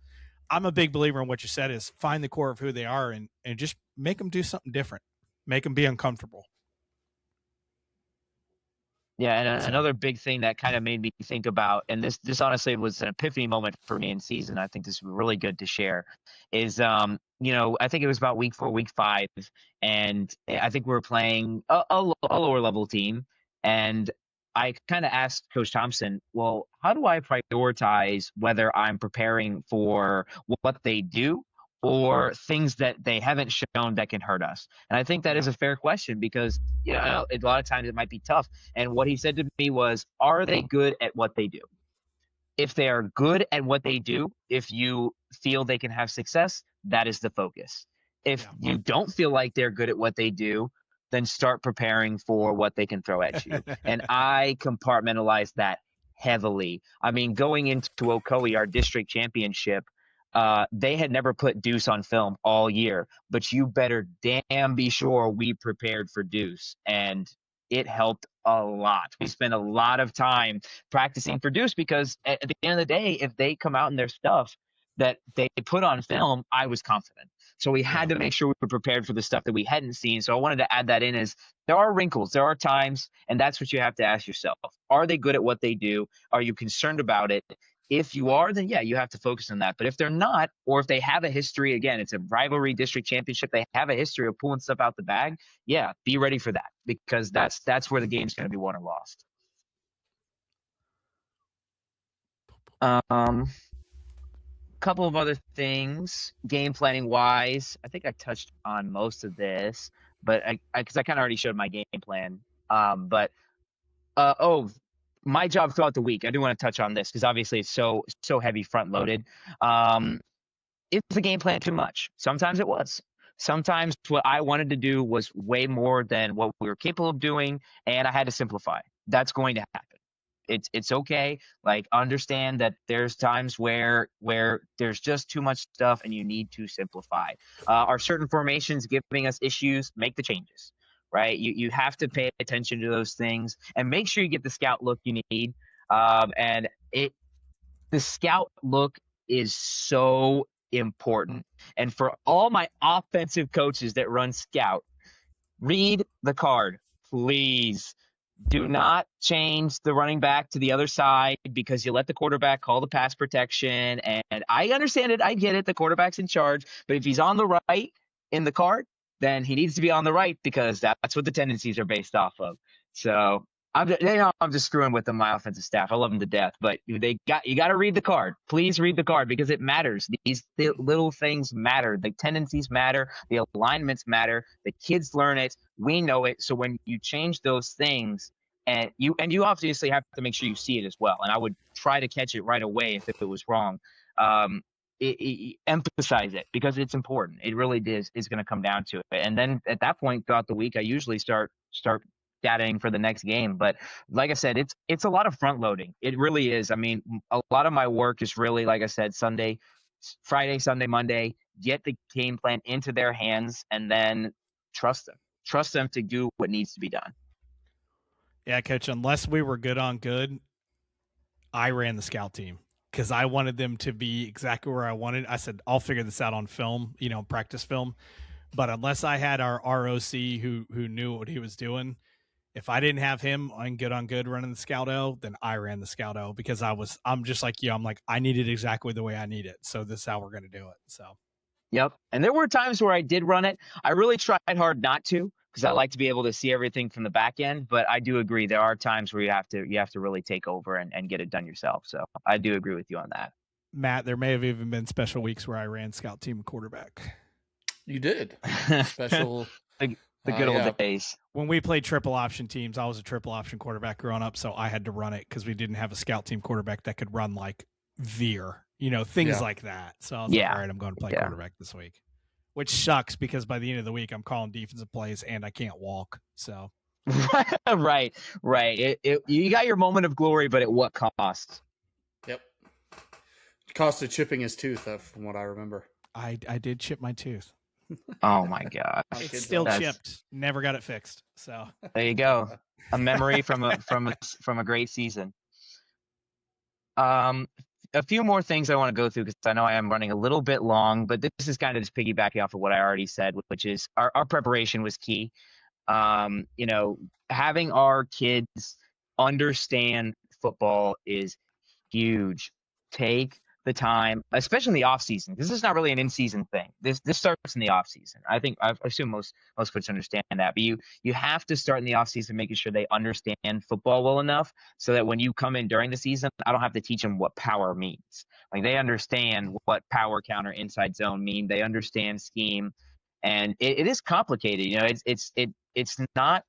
Speaker 1: I'm a big believer in what you said is find the core of who they are and just make them do something different. Make them be uncomfortable.
Speaker 2: Yeah, and another big thing that kind of made me think about, and this honestly was an epiphany moment for me in season. I think this would be really good to share. Is I think it was about week 4, week 5, and I think we were playing a lower level team, and I kind of asked Coach Thompson, well, how do I prioritize whether I'm preparing for what they do or things that they haven't shown that can hurt us? And I think that is a fair question because a lot of times it might be tough. And what he said to me was, are they good at what they do? If they are good at what they do, if you feel they can have success, that is the focus. If you don't feel like they're good at what they do, then start preparing for what they can throw at you. And I compartmentalize that heavily. I mean, going into Ocoee, our district championship, they had never put Deuce on film all year, but you better damn be sure we prepared for Deuce. And it helped a lot. We spent a lot of time practicing for Deuce because at the end of the day, if they come out in their stuff that they put on film, I was confident. So we had to make sure we were prepared for the stuff that we hadn't seen. So I wanted to add that in as there are wrinkles, there are times, and that's what you have to ask yourself. Are they good at what they do? Are you concerned about it? If you are, then yeah, you have to focus on that. But if they're not, or if they have a history, again, it's a rivalry district championship, they have a history of pulling stuff out the bag, yeah, be ready for that because that's where the game's going to be won or lost. Couple of other things, game planning wise, I think I touched on most of this, but because I kind of already showed my game plan. My job throughout the week, I do want to touch on this because obviously it's so heavy front loaded. Is the game plan too much? Sometimes it was. Sometimes what I wanted to do was way more than what we were capable of doing, and I had to simplify. That's going to happen. It's okay. Like, understand that there's times where there's just too much stuff and you need to simplify. Are certain formations giving us issues? Make the changes. Right? You have to pay attention to those things and make sure you get the scout look you need. The scout look is so important. And for all my offensive coaches that run scout, read the card, please. Do not change the running back to the other side because you let the quarterback call the pass protection. And I understand it. I get it. The quarterback's in charge. But if he's on the right in the card, then he needs to be on the right because that's what the tendencies are based off of. So I'm just screwing with them, my offensive staff. I love them to death, but you got to read the card. Please read the card because it matters. These little things matter. The tendencies matter. The alignments matter. The kids learn it. We know it. So when you change those things, and you obviously have to make sure you see it as well. And I would try to catch it right away if it was wrong. Emphasize it because it's important. It really is going to come down to it. And then at that point throughout the week, I usually start dataing for the next game. But like I said, it's a lot of front loading. It really is. I mean, a lot of my work is really, like I said, Friday, Sunday, Monday, get the game plan into their hands and then trust them to do what needs to be done.
Speaker 1: Yeah, Coach, unless we were good on good, I ran the scout team because I wanted them to be exactly where I wanted. I said, I'll figure this out on film, practice film. But unless I had our ROC who knew what he was doing, if I didn't have him on good running the Scout O, then I ran the Scout O because I'm just like you. I'm like, I need it exactly the way I need it. So this is how we're going to do it. So.
Speaker 2: Yep. And there were times where I did run it. I really tried hard not to because I like to be able to see everything from the back end. But I do agree there are times where you have to really take over and get it done yourself. So I do agree with you on that.
Speaker 1: Matt, there may have even been special weeks where I ran scout team quarterback.
Speaker 3: You did. Special.
Speaker 2: The good old days.
Speaker 1: When we played triple option teams, I was a triple option quarterback growing up, so I had to run it because we didn't have a scout team quarterback that could run like veer, things like that. So I was like, all right, I'm going to play quarterback this week, which sucks because by the end of the week, I'm calling defensive plays and I can't walk. So
Speaker 2: right. You got your moment of glory, but at what cost?
Speaker 3: Yep. Cost of chipping his tooth, from what I remember.
Speaker 1: I did chip my tooth.
Speaker 2: Oh my god!
Speaker 1: It's still chipped. Never got it fixed. So
Speaker 2: there you go. A memory from a great season. A few more things I want to go through because I know I am running a little bit long, but this is kind of just piggybacking off of what I already said, which is our preparation was key. Having our kids understand football is huge. Take the time, especially in the off season. This is not really an in-season thing. This starts in the off season. I assume most coaches understand that. But you have to start in the off season making sure they understand football well enough so that when you come in during the season, I don't have to teach them what power means. Like they understand what power, counter, inside zone mean. They understand scheme, and it is complicated. You know, it's not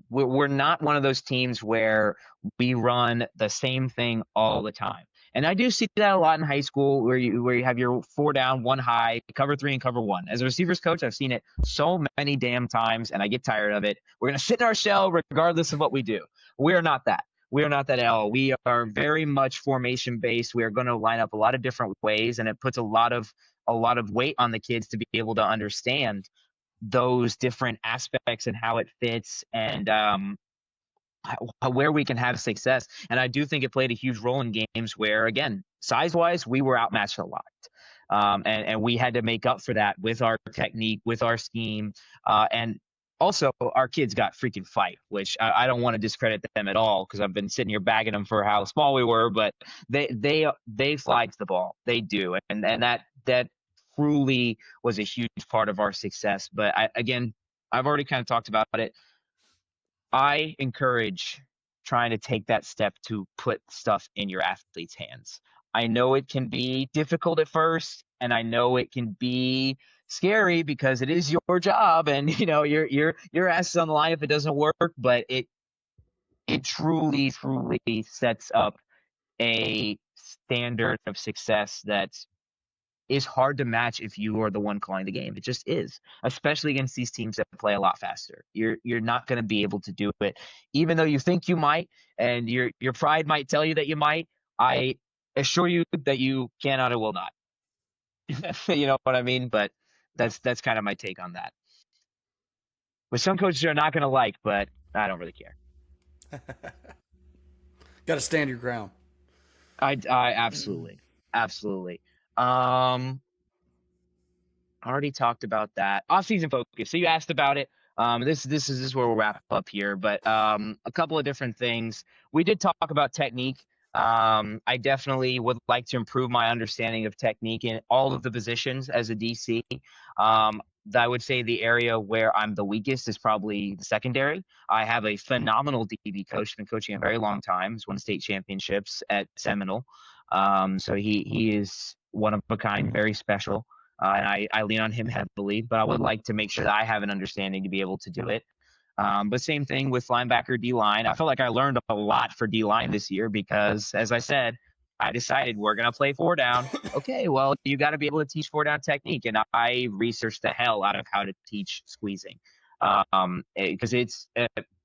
Speaker 2: we're not one of those teams where we run the same thing all the time. And I do see that a lot in high school where you have your 4 down, 1 high, cover 3 and cover 1. As a receivers coach, I've seen it so many damn times and I get tired of it. We're going to sit in our shell regardless of what we do. We are not that. We are not that at all. We are very much formation based. We are going to line up a lot of different ways, and it puts a lot of weight on the kids to be able to understand those different aspects and how it fits and where we can have success. And I do think it played a huge role in games where, again, size-wise, we were outmatched a lot. And we had to make up for that with our technique, with our scheme. And also, our kids got freaking fight, which I don't want to discredit them at all because I've been sitting here bagging them for how small we were. But they flagged the ball. They do. And that truly was a huge part of our success. But I've already kind of talked about it. I encourage trying to take that step to put stuff in your athlete's hands. I know it can be difficult at first, and I know it can be scary because it is your job, and you know your ass is on the line if it doesn't work. But it truly sets up a standard of success that is hard to match if you are the one calling the game. It just is, especially against these teams that play a lot faster. You're not going to be able to do it, even though you think you might, and your pride might tell you that you might. I assure you that you cannot or will not. You know what I mean? But that's kind of my take on that. Which some coaches are not going to like, but I don't really care.
Speaker 3: Got to stand your ground.
Speaker 2: I absolutely. I already talked about that. Off-season focus. So you asked about it. This is where we'll wrap up here. But a couple of different things. We did talk about technique. I definitely would like to improve my understanding of technique in all of the positions as a DC. I would say the area where I'm the weakest is probably the secondary. I have a phenomenal DB coach, been coaching a very long time. He's won state championships at Seminole. So he is one of a kind, very special. And I lean on him heavily, but I would like to make sure that I have an understanding to be able to do it. But same thing with linebacker, D-line. I feel like I learned a lot for D-line this year because, as I said, I decided we're going to play 4 down. Okay, well, you got to be able to teach 4 down technique. And I researched the hell out of how to teach squeezing. Because it's,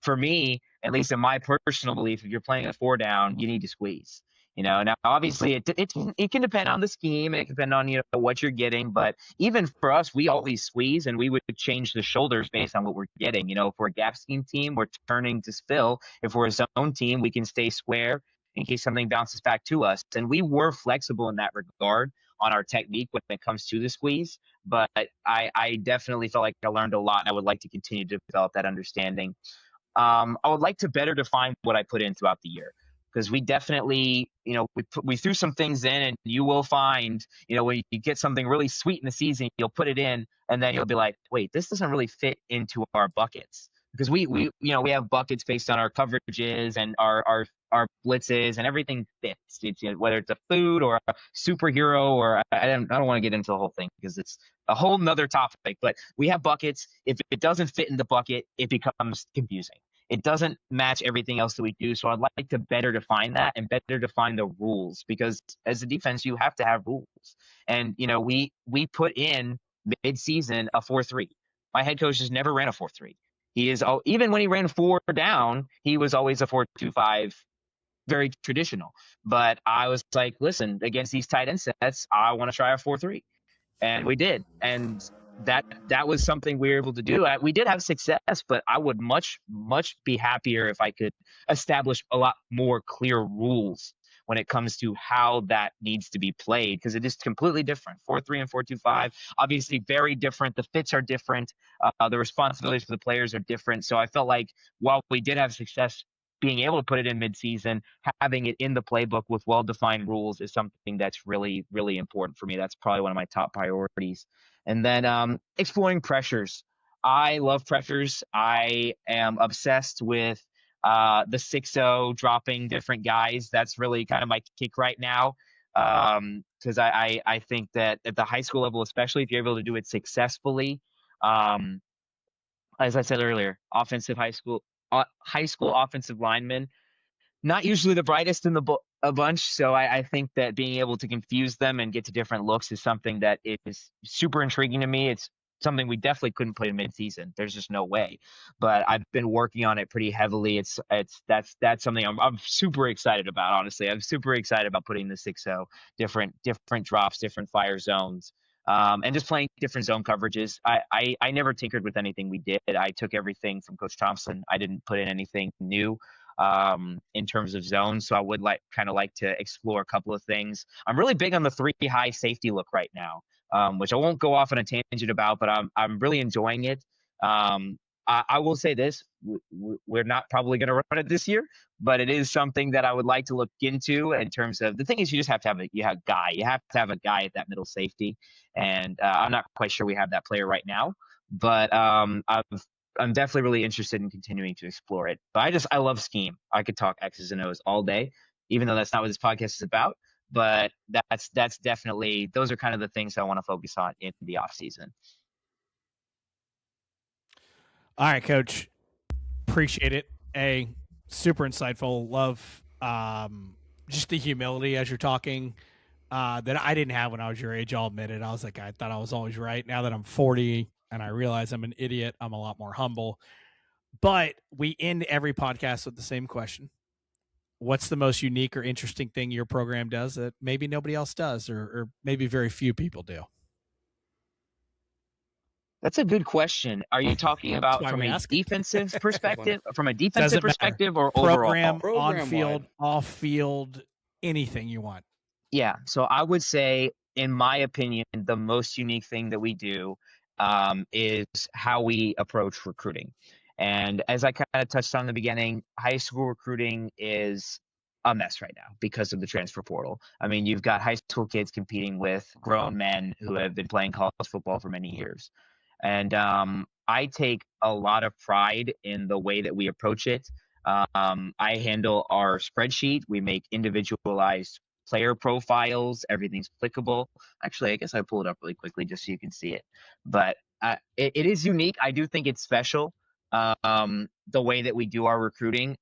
Speaker 2: for me, at least in my personal belief, if you're playing a 4 down, you need to squeeze. You know, now obviously it can depend on the scheme. It can depend on, you know, what you're getting. But even for us, we always squeeze and we would change the shoulders based on what we're getting. You know, if we're a gap scheme team, we're turning to spill. If we're a zone team, we can stay square in case something bounces back to us. And we were flexible in that regard on our technique when it comes to the squeeze. But I definitely felt like I learned a lot, and I would like to continue to develop that understanding. I would like to better define what I put in throughout the year. Because we definitely, you know, we threw some things in, and you will find, you know, when you get something really sweet in the season, you'll put it in, and then you'll be like, wait, this doesn't really fit into our buckets. Because we you know, we have buckets based on our coverages and our blitzes, and everything fits. It's, you know, whether it's a food or a superhero, or I don't want to get into the whole thing because it's a whole nother topic. But we have buckets. If it doesn't fit in the bucket, it becomes confusing. It doesn't match everything else that we do. So I'd like to better define that and better define the rules, because as a defense, you have to have rules. And, you know, we put in mid-season a 4-3. My head coach has never ran a 4-3. He is even when he ran 4 down, he was always a 4-2-5, very traditional. But I was like, listen, against these tight end sets, I want to try a 4-3. And we did. And that was something we were able to do. We did have success, but I would much be happier if I could establish a lot more clear rules when it comes to how that needs to be played, because it is completely different. 4-3 and 4-2-5, obviously very different. The fits are different. The responsibilities for the players are different. So I felt like while we did have success being able to put it in midseason, having it in the playbook with well-defined rules is something that's really, really important for me. That's probably one of my top priorities. And then exploring pressures. I love pressures. I am obsessed with the 6-0 dropping different guys. That's really kind of my kick right now. Because I think that at the high school level, especially if you're able to do it successfully, as I said earlier, high school offensive linemen, not usually the brightest in a bunch. So I think that being able to confuse them and get to different looks is something that is super intriguing to me. It's something we definitely couldn't play in midseason. There's just no way. But I've been working on it pretty heavily. That's something I'm super excited about. Honestly, I'm super excited about putting the 6-0, different drops, different fire zones. And just playing different zone coverages. I never tinkered with anything we did. I took everything from Coach Thompson. I didn't put in anything new in terms of zones. So I would like to explore a couple of things. I'm really big on the 3 high safety look right now, which I won't go off on a tangent about, but I'm really enjoying it. I will say this: we're not probably going to run it this year, but it is something that I would like to look into. In terms of the thing is, you just have to have you have to have a guy at that middle safety, and I'm not quite sure we have that player right now, but I'm definitely really interested in continuing to explore it. But I love scheme. I could talk X's and O's all day, even though that's not what this podcast is about. But that's definitely, those are kind of the things I want to focus on in the off season.
Speaker 1: All right, Coach. Appreciate it. Super insightful. Love just the humility as you're talking that I didn't have when I was your age. I'll admit it. I thought I was always right. Now that I'm 40 and I realize I'm an idiot, I'm a lot more humble. But we end every podcast with the same question. What's the most unique or interesting thing your program does that maybe nobody else does, or maybe very few people do?
Speaker 2: That's a good question. Are you talking about from a defensive perspective, or
Speaker 1: program,
Speaker 2: overall?
Speaker 1: On field, off field, anything you want?
Speaker 2: Yeah. So I would say, in my opinion, the most unique thing that we do is how we approach recruiting. And as I kind of touched on in the beginning, high school recruiting is a mess right now because of the transfer portal. I mean, you've got high school kids competing with grown men who have been playing college football for many years. And I take a lot of pride in the way that we approach it. I handle our spreadsheet. We make individualized player profiles. Everything's clickable. Actually, I guess I pull it up really quickly just so you can see it. But it is unique. I do think it's special, the way that we do our recruiting.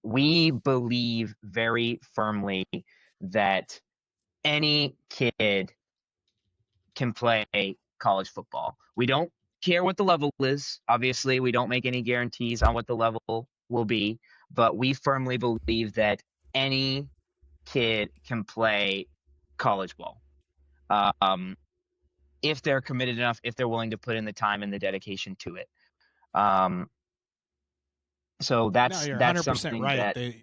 Speaker 2: We believe very firmly that any kid can play college football. We don't care what the level is. Obviously, we don't make any guarantees on what the level will be, but we firmly believe that any kid can play college ball. If they're committed enough, if they're willing to put in the time and the dedication to it. So that's
Speaker 1: you're
Speaker 2: that's
Speaker 1: 100%
Speaker 2: something
Speaker 1: right.
Speaker 2: that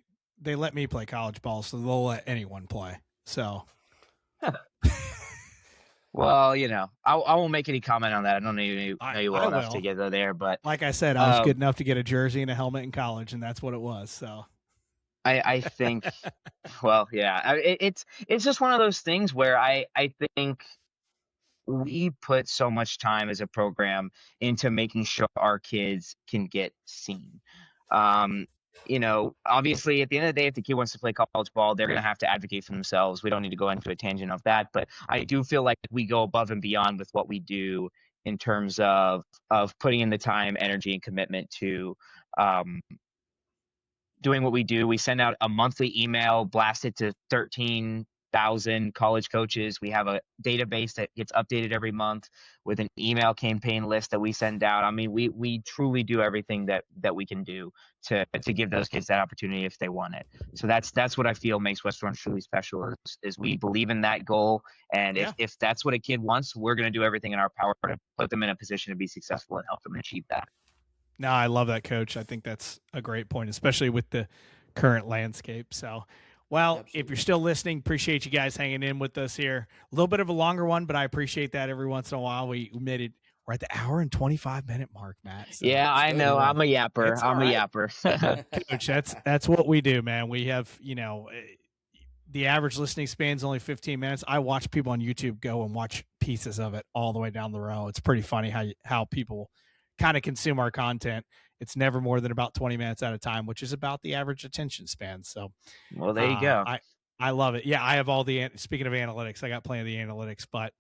Speaker 1: they let me play college ball, so they'll let anyone play. So
Speaker 2: well, I won't make any comment on that. I don't know you well enough to get there, but
Speaker 1: like I said, I was good enough to get a jersey and a helmet in college, and that's what it was. So
Speaker 2: I think, well, yeah, it's just one of those things where I think we put so much time as a program into making sure our kids can get seen. Obviously at the end of the day, if the kid wants to play college ball, they're going to have to advocate for themselves. We don't need to go into a tangent of that, but I do feel like we go above and beyond with what we do in terms of putting in the time, energy, and commitment to doing what we do. We send out a monthly email, blast it to 13,000 college coaches. We have a database that gets updated every month with an email campaign list that we send out. I mean, we truly do everything that we can do to give those kids that opportunity if they want it. So that's what I feel makes West Orange truly special is we believe in that goal. And if that's what a kid wants, we're going to do everything in our power to put them in a position to be successful and help them achieve that.
Speaker 1: No, I love that, Coach. I think that's a great point, especially with the current landscape. So, well, absolutely. If you're still listening, appreciate you guys hanging in with us here. A little bit of a longer one, but I appreciate that every once in a while. We we're at the hour and 25-minute mark, Matt. So,
Speaker 2: yeah, I know. I'm a yapper.
Speaker 3: It's
Speaker 2: I'm
Speaker 3: all
Speaker 2: a
Speaker 3: right.
Speaker 2: yapper.
Speaker 1: Coach, that's what we do, man. We have, the average listening span is only 15 minutes. I watch people on YouTube go and watch pieces of it all the way down the row. It's pretty funny how people kind of consume our content. It's never more than about 20 minutes at a time, which is about the average attention span. So,
Speaker 2: Well, there you go.
Speaker 1: I love it. Yeah, I have speaking of analytics, I got plenty of the analytics. But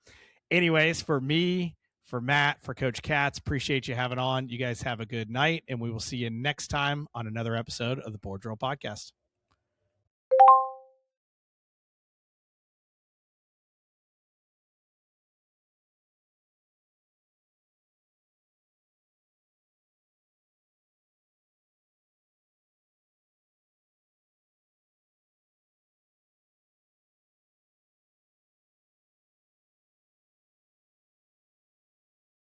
Speaker 1: anyways, for me, for Matt, for Coach Katz, appreciate you having on. You guys have a good night, and we will see you next time on another episode of the Board Drill Podcast.